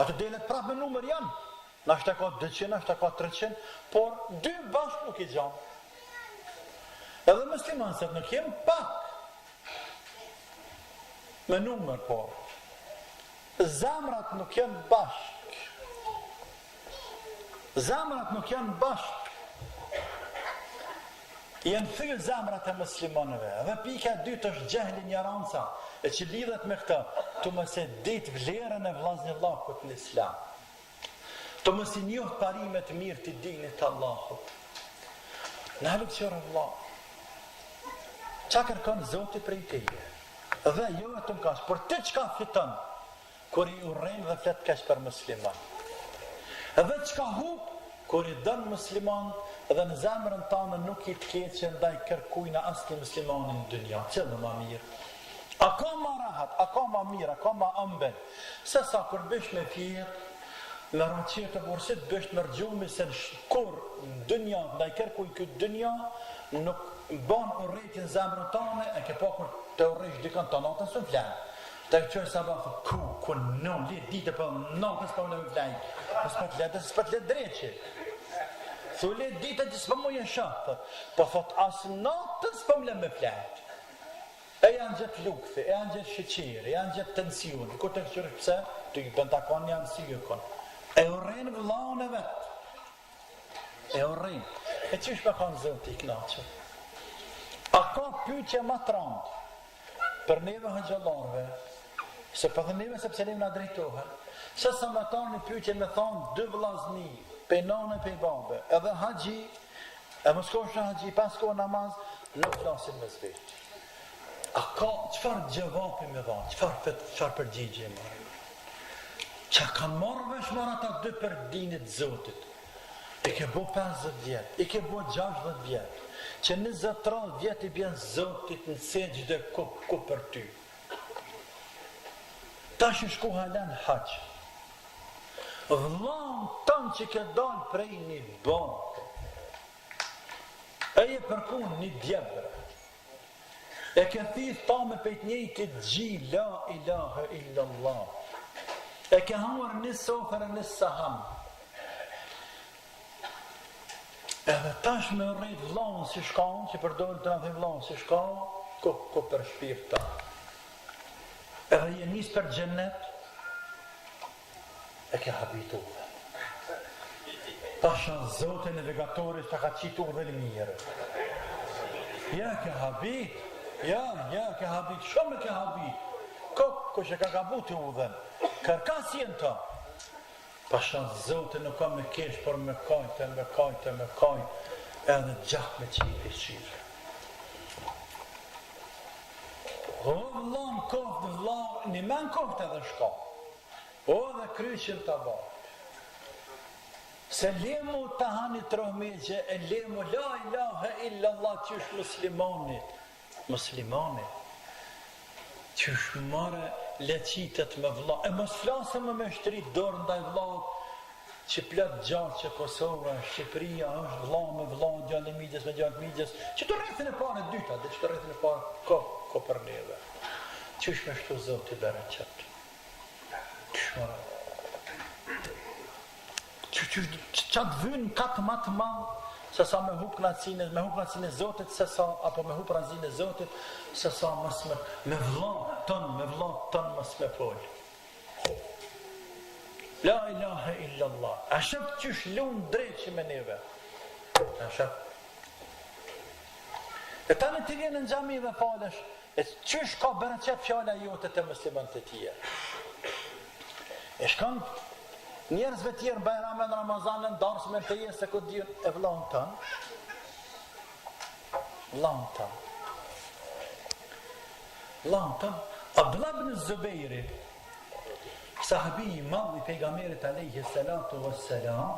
Ato delet prap me numër janë. Nashtë e ka 200, nashtë e ka 300, por 2 bashkë nuk i gjanë. Edhe muslimanësët nuk jem pak. Me numër, por. Zamrat nuk janë bashkë. Zamrat nuk janë bashkë. Jenë thyë zamrat e muslimanëve. Dhe pika 2 është gjehli ignoranca, e që lidhet me këta, të mos e ditë vlerën e vllaznillahut në islam. Të mos i njohë parimet mirë të dinit të Allahut. Në halukësjore Allah, qa kërkon Zoti prej teje? Dhe jo e të mkash, por ti qka fiton, kur i urrejnë dhe flet kash për musliman. Dhe qka hup, kur i dënë musliman, dhe në zemrën tanë nuk i të keqen ndaj kërkujna asni muslimanin në dynja, qëllë ma mirë. A ka ma rahat, a ka ma mirë, a ka ma ëmben, se sa kur bësh me fjerë, me raqirë të bursit, bësh me rgjumi, se në shkur në dynja, ndaj kërkuj këtë dynja, nuk ban urrejtjen zemrën tanë, e ke pa kur të urrejsh dikën të natën së në flenë. Të qërë sa bëfë, ku non, le ditë për natës për në vlejnë. S'pat le dreqe. Thu le ditë që s'pë mu jenë shatë. Po thot asë natës për më le me vlejnë. E janë gjithë lukëfe, e janë gjithë shqeqere, e janë gjithë tensioni. Kur të këshërë pëse, të i bënd të konë janë si jëkon. E u rrinë vëllaun e vetë. E u rrinë. E qysh me kanë zënë t'i knaqë? A ka pyqe ma të randë për neve hëngjallarve, se për dhe neve sepse neve nga drejtohen, se sa me ta një pyqe me thonë dy vëllazni, pej nane pej babe, edhe haji, e më shkosh në haji, pas kohë namaz, nuk flasin me zvetë. A ka qëfar gjëvapi me dhanë, qëfar përgjigje e marrë? Që kanë marrë vesh marrë ata dy përdinit Zotit. I ke bo 50 vjetë, i ke bo 60 vjetë, që 20-30 vjetë i bjenë Zotit në segjë dhe ku për ty. Ta që shku halen haqë. Vllanë tanë që ke dalë prej një bankë, e je përkun një djebërë, e ke thith ta me pejt njëjtit gji, la ilaha illallah. E ke hamar një sofër e një saham. Edhe tash me rrejt vlaun si shkaun, që përdojnë të në thim vlaun si shkaun, ku për shpirë ta. Edhe je njës për gjennet, e ke habitu dhe. Tasha zote navigatorit të ka qitu dhe lë mirë. Ja ke habit. Ja, ke habit, shumë ke habit. Ko që ka gabu të udhen. Kërkas jenë ta. Pasha zote nuk ka me kesh, por me kajte, edhe gjak me qipi shirë. O vëllam koftë, vëllam, një men koftë edhe shka. O dhe kryqin të ba. Se lemu të hani trohmegje, e lemu la ilaha illallah qysh muslimanit. Muslimanit, që shmare leqitet me vla, e mos flasëm me shtrit dorë ndaj vlat, që plët gjatë që Kosova, Shqipëria është vla me vla, gjallë midjes me gjallë midjes, që të rrethin e parë e dyta, dhe që të rrethin e parë ko për neve. Që shme shtu zotë i bere qëtë? Që qatë vynë katë matë malë, se sa me huk nacinë e Zotit, se sa, apo me huk razinë e Zotit, se sa me vlat tënë mës me folë. La ilaha illallah. A shëp qysh lunë dreqi me neve. A shëp. E tani ti vjenë në gjami dhe falesh, e qysh ka bërë qëtë fjalla jote të muslimën të tjerë. E shkan njerëzve tjerë bajrame në Ramazanën, darsme të jesë se këtë djën, e vlaun tënë. Abdullah ibn Zubejri, sahabi i madh i pejgamberit alayhi salatu wassalam,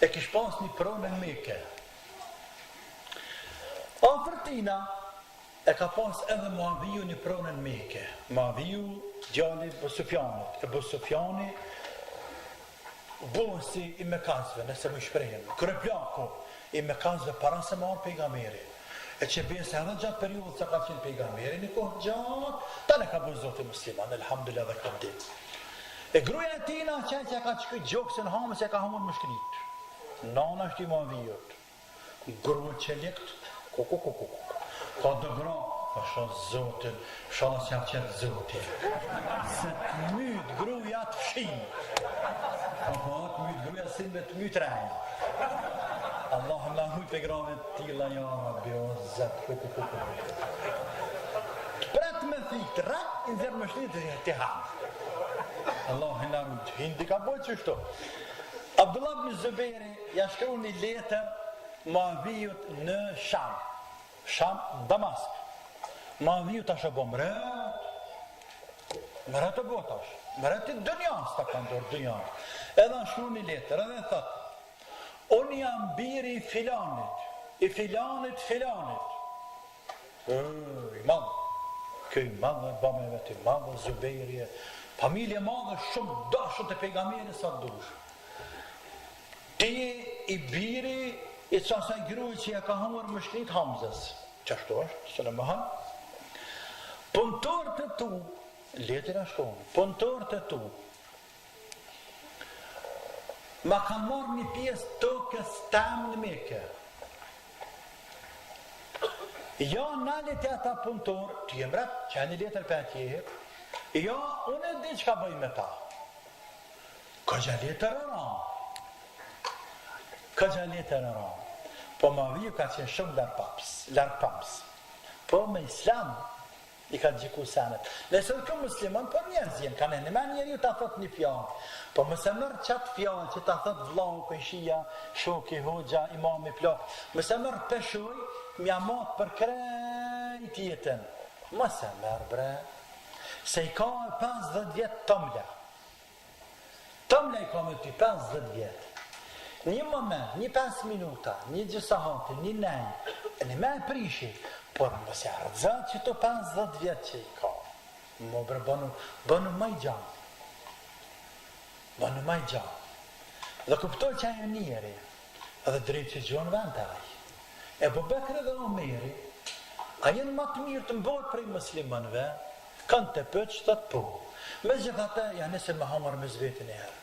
e kish pas një pronë në Mekë. Afërtina e ka pas edhe Muaviju një pronë në Mekë. Muaviju djali Ebu Sufjanit. Ebu Sufjani bosi i Mekazve, nëse më shprehem, kryeplaku i Mekazve para se marrë pejgamberi. E që bese edhe gjatë periudhë që ka qenë pejgamberi, një kohë gjatë, tani ka bërë zotë musliman, elhamdulillah dhe këtë ditë. E gruja e tina që ka qëkujt gjokësën hamë se ka hamur më shkrit. Nana është i Muavijut. Gruja që lekt, ka dë gra, ka shonë zotin, shonë se jam qenë zotin. Se të mytë gruja të fshinë. Apo atë mytë gruja si me të mytë rejnë. Allah na huj për grave tila, ja Rabbi, o zetë, Pret me thikë, rak, i zërë më shlitë të hamë. Allah na huj, hindi ka bojë qështu. Abdullah ibn Zubejri ja shkru një letër Muavijut në Sham, Damask. Muavijut ashtë bo mërët e botash, mërët i dënjas të kanë dorë dënjas. Edhe në shkru një letër, edhe thëtë, unë jam biri i filanit. I madhë. Këj madhë, bameve të madhë, Zubejri, familje madhë, shumë dashën të pejgamberi sa dush. Ti i biri i qasaj gruj që ja ka hamur më shkrit Hamzës. Qashtu është, së në më hanë. Punëtor të tu, letër e shkonë, punëtorët e tu, ma kanë marrë një pjesë tokës tamë në Mekë. Ja, nalet e ata punëtorë, të jem rap, që e një letër për atje, ja, unë e di që ka bëj me ta. Këgja letër e ranë. Këgja letër e ranë. Po ma viju ka qenë shumë larpams. Po me islam i ka gjiku sanet. Nëse të këmë muslimon, po njerëzjen, ka në me njeri ta thot një fjallë. Po mëse mërë qatë fjallë që ta thot vlau, këshia, shoki, hoxha, imami, plak. Mëse mërë peshuj, mja matë për krejt jetën. Mëse mërë bre, se i ka 50 vjetë tëmla. Tëmla i ka me ty 50 vjetë. Një moment, një 5 minuta, një gjësahati, një nejë, në me e prishi, por mëse ardhëzat që të 50 vjetë që i ka. Më bre, bënu maj gjanë. Bënu maj gjanë. Dhe kuptoj që ajo njeri, edhe drejtë që gjonë vend aj. Ebu Bekri dhe Omeri, a jenë më të mirë të mbojt prej muslimanve, kanë të pëtë që të po. Me gjithate, janë nëse me hamar me zvetin e herë.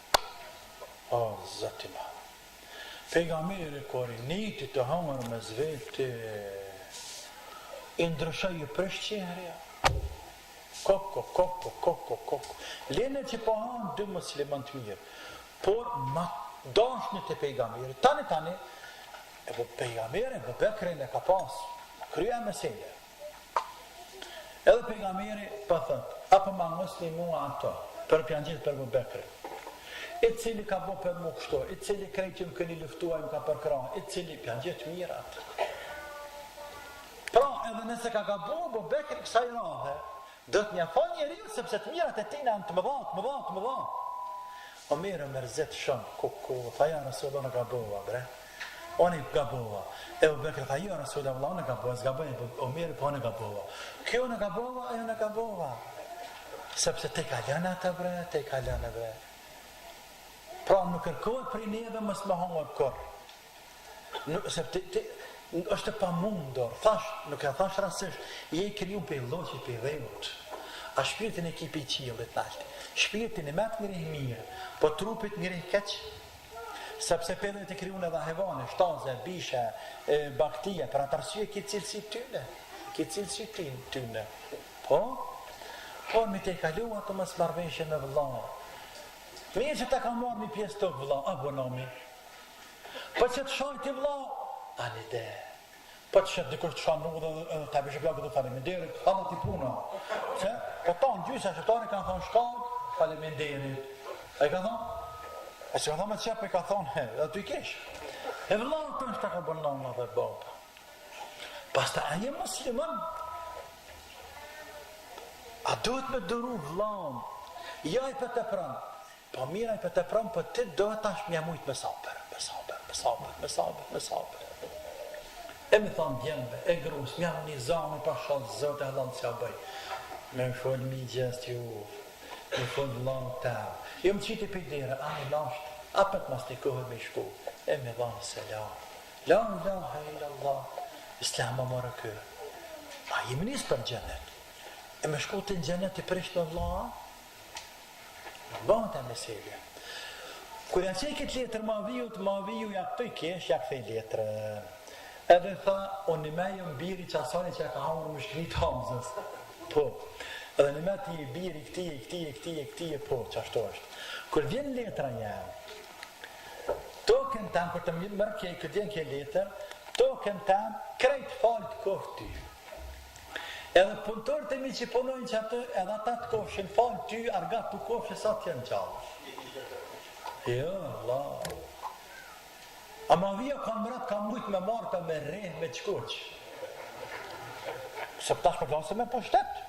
O, zëti ma. Pejgamberi kori niti të hamar me zveti, i ndryshoj i preshqerja. Koko. Lene që po hanë dy musliman të mirë, por ma dashni të pejgamberi. Tani, e po pejgamberi, po Bekrin e ka pas, krya mesele. Edhe pejgamberi po thëtë, apo ma ngosni mua ato, për pjangjit për po Bekrin. I cili ka bo për mu kështu, i cili krejt që më këni luftuaj më ka përkra, i cili pjangjit mirat. Pra, edhe nëse ka bo Bekri kësaj radhe, do të mja fal njeri, sepse të mirat e tina në të më dhatë. Omerë mërzit shumë, tha ja Rasullu në gabova, bre. Oni gabova. Ebu Bekri tha ja Rasullu, në gabova, zgaboj, Omerë po në gabova. Kjo në gabova, ajo në gabova. Sepse te kalana ta bre, te kalana bre. Pra nuk kërkohet për i neve mës më hongër kërë. është pa mundur, nuk e thash rasisht, je i kriju për i loqit për i dhejut. A shpirtin e ki për i qilit nalti. Shpirtin e met njëri mirë, po trupit njëri keq, sepse për e të kriju në dhe hevane, shtaze, bishe, baktia, për atë arsye ki cilësi tyne. Po, mi te kalu ato më smarveshje me vëllarë. Mirë që ta ka marrë një pjesë të vëlla, abonami. Po që të shajt i vëlla, anë ide. Po që dikush të shanë nuk dhe të abishe plakë dhe faleminderit, hanë t'i puna. Që, po ta në gjysa shëtari kanë thonë shkallë, faleminderit. E ka thonë? E që ka thonë me qepë, e ka thonë, dhe t'u i kesh. E vëlla të nështë ta ka bënama dhe babë. Pasta aje muslimën. A duhet me dëru vëllam. Ja i për të pranë. Po mira i për të pranë, po ti dohet tash mja mujtë me sabër. E mi thonë djembe, e grus, mja një zami pa shalë zote e lanë që a bëj. Me më folë mi gjest ju, me folë lanë të avë. Jo më qiti për dire, a i lashtë, apet mas të kohët me shku. E mi dhanë se la ilaha illallah, islam a marë kërë. A jemi njësë për gjenet. E me shku të në gjenet i prisht në Allah, bënë të meselje. Kër janë që i këtë letër ma viju ja këtoj kesh, ja këtoj letër. Edhe tha, unë me jë mbiri që asani që ja ka hamur më shkrit Hamzës. Po. Edhe në me ti i biri këti, po, që ashtu është. Kër vjen letra jam, token tam, kër të mërë kje, këtë vjen kje letër, token tam, krejt falë të kohë ty. Edhe punëtorët e mi që punojnë që atë, edhe ata të kofshin falë ty, argat të kofshin sa të jenë gjallë. Jo, Allah. A ma vija kamrat ka mujt me marta me reh, me qkoq. Se pëtash për glasë me pushtet.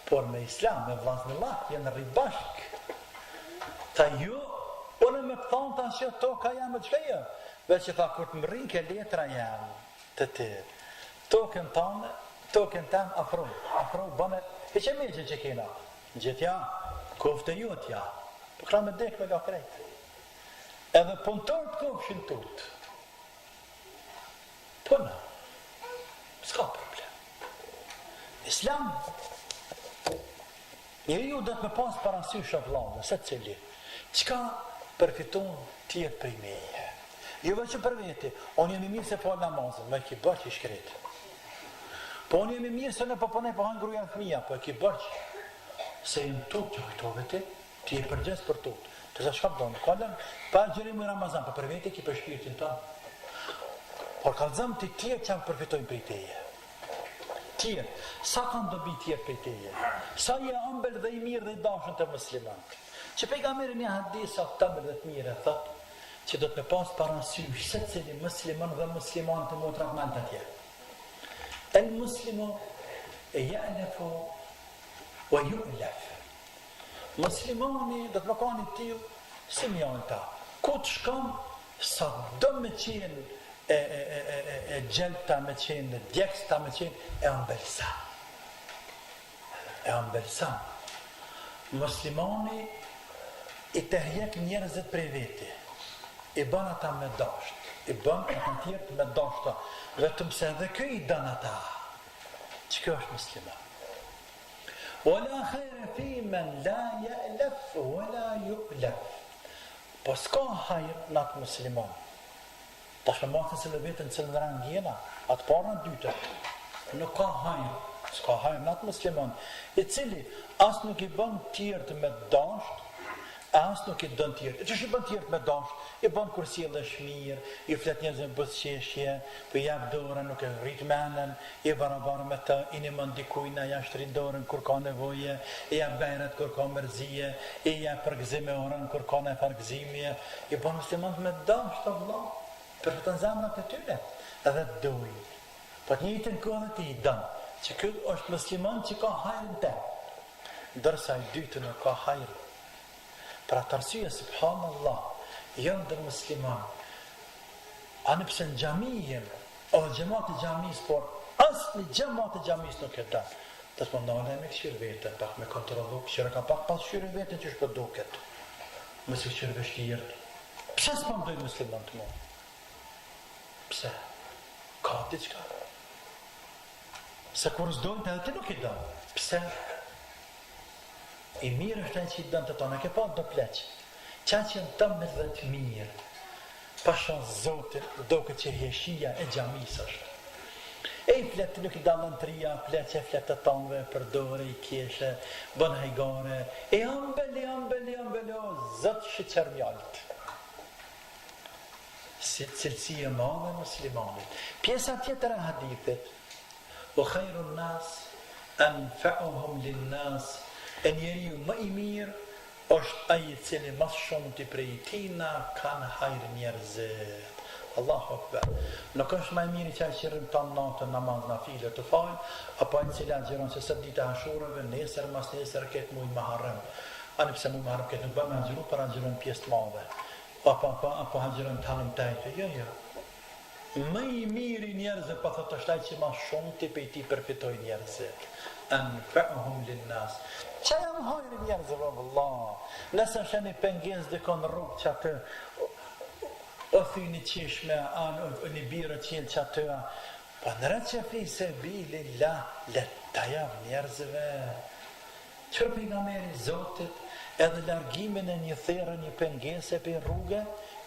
Por me islam, me vlaznillah, jenë rrit bashk. Ta ju, unë me pëthan të ashe toka jam e qleja. Veç që tha, kur të më rinë ke letra jam të ti. Token tam afro, bëne, e që me që kena? Gjithja, kofte jotja. Po kra me dek me ga krejt. Edhe punëtorët kofshin tut. Puna. S'ka problem. Islam Njeriu do të me pas parasysh vëllai, se cili çka përfiton tjetër prej meje. Jo veç për vete, unë jam i mirë se fal namazin, më ki bërë që i shkret. Po unë jam i mirë se në pëpënej po hanë gruja në fëmija, po e ki bërë se jenë tut që këto vete, ti e përgjes për tut. Të sa shka pëdonë, kallën, pa gjërimu i Ramazan, për vete ki për shpirtin tonë. Por kalëzëm të tjerë që janë përfitojnë për i teje. Tjerë, sa kanë dobi tjerë për i teje? Sa je ambel dhe i mirë dhe i dashën të muslimantë? Që pejgamberi një hadisa të tëmër dhe të mire, thotë, që do të me pas parasysh se cili musliman dhe musliman të më trakment atje. El muslimu e ja'lefu wa ju'lef. Muslimani do të më kanë i tiju si mjallta. Ku të shkam, sa do me qenë e gjelta me qenë, djeksta me qenë, e ambelsa. E ambelsa. Muslimani i të hjek njerëzit prej veti. I bën ata me dasht, i bën ata tjertë me dashta, vetëm se edhe kjo i dën ata. Që kjo është musliman. Wala khayra fi man la ya'laf wala yu'laf. Po s'ka hajr në atë musliman. Ta shëmatën se le vetën që në rang jena, atë parën dytët. Nuk ka hajr, s'ka hajr në atë musliman, i cili as nuk i bën tjertë me dasht, as nuk i dën tjertë. Që i bën tjertë me dasht, i bën kur sjellë shmirë, i flet njerëzve buzëqeshje, po jap dorën, nuk e rrit mendën, i barabar me të, i nimon dikujt na jashtë rrit dorën kur ka nevojë, i jap gajrat kur ka mërzije, i jap përgëzim me orën kur ka përgëzimje, i bën musliman me dasht vëllai, për të zemrat e tyre, edhe dojnë. Po të njëjtën kohë ti i dën, që ky është musliman që ka hajrin te. Ndërsa i dytë nuk ka hajrin. Për atë arsye, subhanallah, janë dhe musliman. Anë pëse në gjamijen, o gjemat e gjamis, por asë një gjemat e gjamis nuk e dënë. Të të pëndane me këshirë vetën, pak me kontrolu, këshirë ka pak pas këshirë vetën që shpër duket. Mësë këshirë vështirë. Pse së pëndoj musliman të mu? Pse? Ka diçka. Se kur s'dojnë të edhe ti nuk i dënë. Pse? I mirë është e që i dënë të tonë, ke pa do pleqë. Qa që në tëmë dhe të mirë, pasha zotin, do këtë që rjeshia e gjamis është. E i fletë nuk i dalën të rria, pleqë e fletë të tonëve, përdore, i kjeshe, bën hajgare, e ambele, o zëtë shqeqer mjallët. Si cilësi e madhe muslimanit. Pjesa tjetër e hadithit, o khajru nas, anfa'uhum lin nas, e njeriu më i mirë është ai cili më shumë ti prej tina kanë hajër njerëzit. Allahu Akbar. Nuk është më i miri që ai që rrimton natën namaz nafile të fal, apo ai cili agjeron se sot dita Ashurave, nesër mas nesër këtë muaj Muharram. Ani pse muaj Muharram këtë nuk bën me agjeru, por agjeron pjesë të madhe. Apo agjeron të hanëm tajtë. Jo. Më i miri njerëzve pa thotë është ai që më shumë ti prej ti përfitoj njerëzit. Anfa'uhum linnas. Qa jam hajri njerëzve vëllah? Nëse është një penges dhe konë rrugë që atë o thyni qishme, një birë qilë që atë, pa në rëtë që fi se bili la, leta jam njerëzve. Qërë pejgamberi Zotit edhe largimin e një therë, një pengese për rrugë,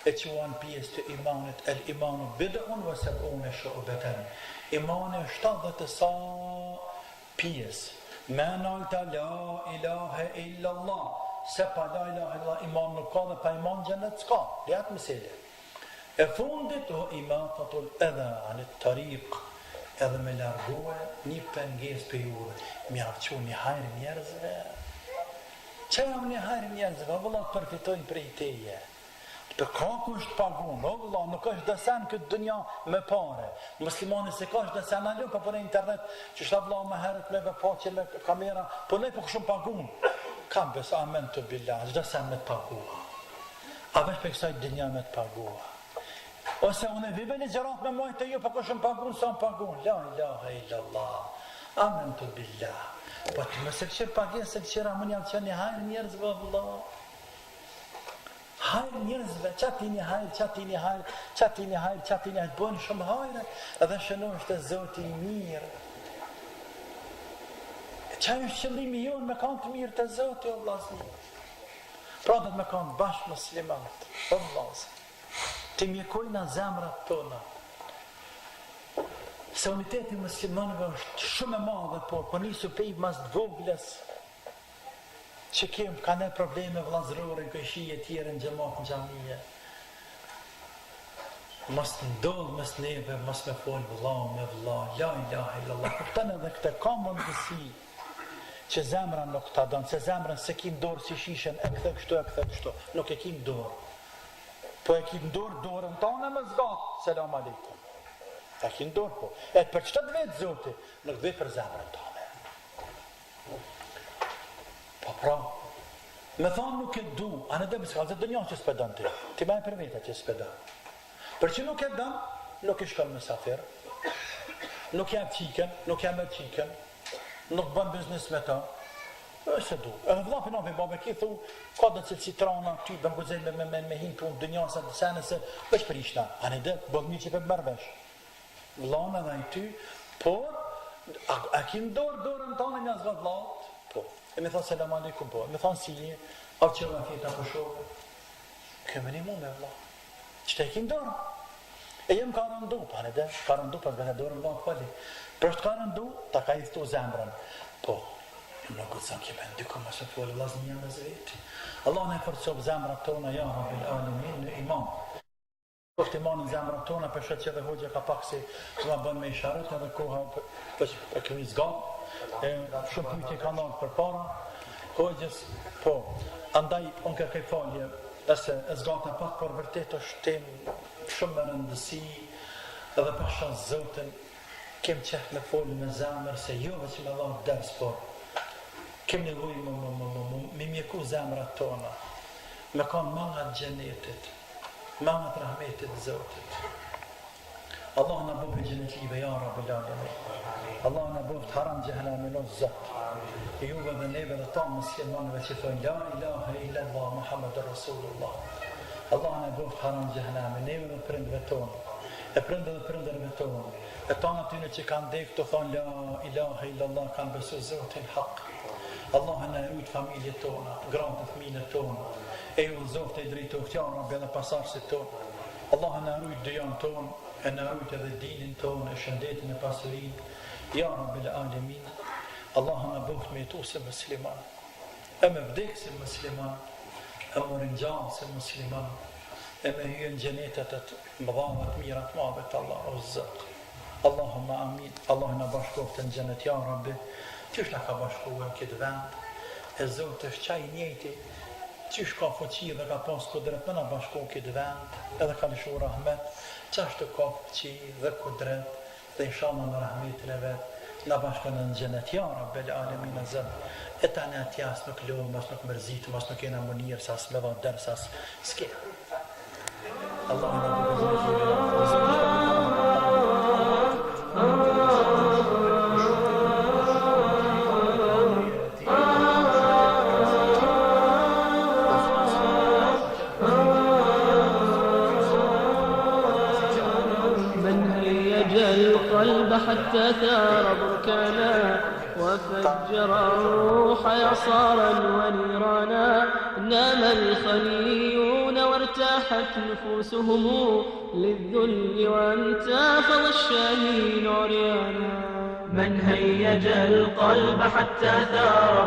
e që uan pjesë të imanit, el imanu bid'un vëse une shu'beten. Imani është 70 sa pjesë. Men alta la ilahe illallah. Se pa la ilahe illallah iman nuk ka dhe pa iman gjennet s'ka. Lehat mësile. E fundit o imatatul edhe anit tariq, edhe me largohe një penges për juve. Mjafqu një hajrë njerëzve. Që jam një hajrë njerëzve? Vëllat përfitojnë prej teje. Të ka kusht pagun, o vëllah, nuk është desen këtë dënja me pare. Muslimani se ka është desen alë, pa për internet, që shta vëllah me herët me vepoqe, me kamera, po ne po këshum pagun. Kam besa, amen të billah, është desen me të pagua. A vesh për kësaj dënja me të pagua. Ose unë e vive një gjerat me mojtë të ju, po këshum pagun, sa më pagun. La ilaha illallah, amen të billah. Po të më se këshirë pagin, se këshirë amën jam që një hajrë njerëzve, vëllah. Hajrë njerëzve, qatini hajrë, bënë shumë hajrë, edhe shënu është e Zoti i mirë. Qa është qëllimi jonë me kanë të mirë të Zotit, o vllazni. Pra dhe me kanë bashkë muslimanët, o vllazni. Të mjekojnë zemrat tona. Se uniteti muslimanëve është shumë e madhe, po nisu pej mas të voglës që kemë ka ne probleme vllazërore në këshije tjere në xhamat në xhamije. Mos të ndodhë mes neve, mos me folë vëlla, me vëlla, la ilaha illallah. Këtën edhe këte ka mundësi që zemra nuk ta donë, se zemrën se kim dorë si shishen, e këthe kështu, nuk e kim dorë. Po e kim dorën tonë me zgatë, selam aleikum. E kim dorë po. E për qëtë të vetë Zoti, nuk dhe për zemrën tonë. Po pra, me thonë nuk e du, anë dhe mësë, dhe dënja që s'pedan ti ma e për veta që s'pedan. Për që nuk e dënë, nuk i shkon në safir, nuk jam qiken, nuk jam e qiken, nuk bën biznes me ta, e se du. Edhe vëlla për nafi babe ki thu, ka dhe cilë citrona, ty bën guzej me hinë punë dënjasa të sene se veç për ishna, anë dhe bëllë mi që për mërvesh. Vëllane dhe i ty, por, a ki dorën tonë një zgat vëllat, po, e mi thonë selam aleikum, po, e mi thonë si një, avë që nga fjeta për shokë, këmë një mu me vëllat. Qëta e kim dorë? E jem ka rëndu, pane dhe, ka rëndu, pas vete dorën vëllë fali. Për është ka rëndu, ta ka i thtu zemrën. Po, nuk këtë sa kime ndyko më se folë vlasë një me zveti. Allah në e forcovë zemrët tona, ja Rabbil Alamin, në imam. Koftë imanin zemrët tona, për shëtë që dhe hoqja ka pak si nga bën me i sharët, edhe koha për këmi zganë, shumë pyjtje ka nërë për para. Hoqjes, po, andaj, unë kërkej falje, Ese e zgata pak, por vërtet është temë shumë me rëndësi edhe pasha Zotin kem qef me folë me zemër se jo veç me dhonë ders, por kem nevoj me mjeku zemrat tona me kanë mangat gjenetit, mangat rahmetit Zotit. Allah në bëbë gjenetlive, ja Rabbil Alamin. Allah në bëbë të haram gjehenamin o Zot. Juve dhe neve dhe ta muslimanëve që thonë la ilaha illallah Muhammadur Rasulullah. Allah në bëbë të haram gjehenamin, neve dhe prindve tonë, e prindve dhe prindreve tonë, e ta në tyne që kanë dekë të thonë la ilaha illallah, kanë besu Zotin haq. Allah në rujtë familje tona, gratë të fëmine tona, e ju Zot e drejto këtjara dhe pasarësit tonë. Allah në rujtë dëjan tonë, e në rujtë edhe dinin tonë, e shëndetin e pasurin, ja Rabbil Alamin. Allah në bëhtë me jetu se musliman, e me vdekë se musliman, e më rinjallë se musliman, e me hyën gjenetet e të mëdhavat mirat mabet Allah o Zot. Allahumma amin. Allah në bashkoftë në gjenet, ja Rabbi, qysh në ka bashkove në këtë vend, e Zot është qaj njëti, qysh ka fuqi dhe ka pas kudret me në bashkove në këtë vend, edhe ka lëshu rahmet, qashtu ka fuqi dhe kudret, dhe inshallah në rahmetin e vetë, në bashkënë në gjenet, ja Rabbil Alamin e Zot. E ta në atja as nuk lojë, mas nuk mërzit, mas nuk jena mënirë, sa as me dha dërë, sa as s'ke. Allah në bëgë القلب حتى ثار بركانا وفجر الروح يصارا ونيرانا نام الخليون وارتاحت نفوسهم للذل وانتفض الشاهين عريانا من هيج القلب حتى ثار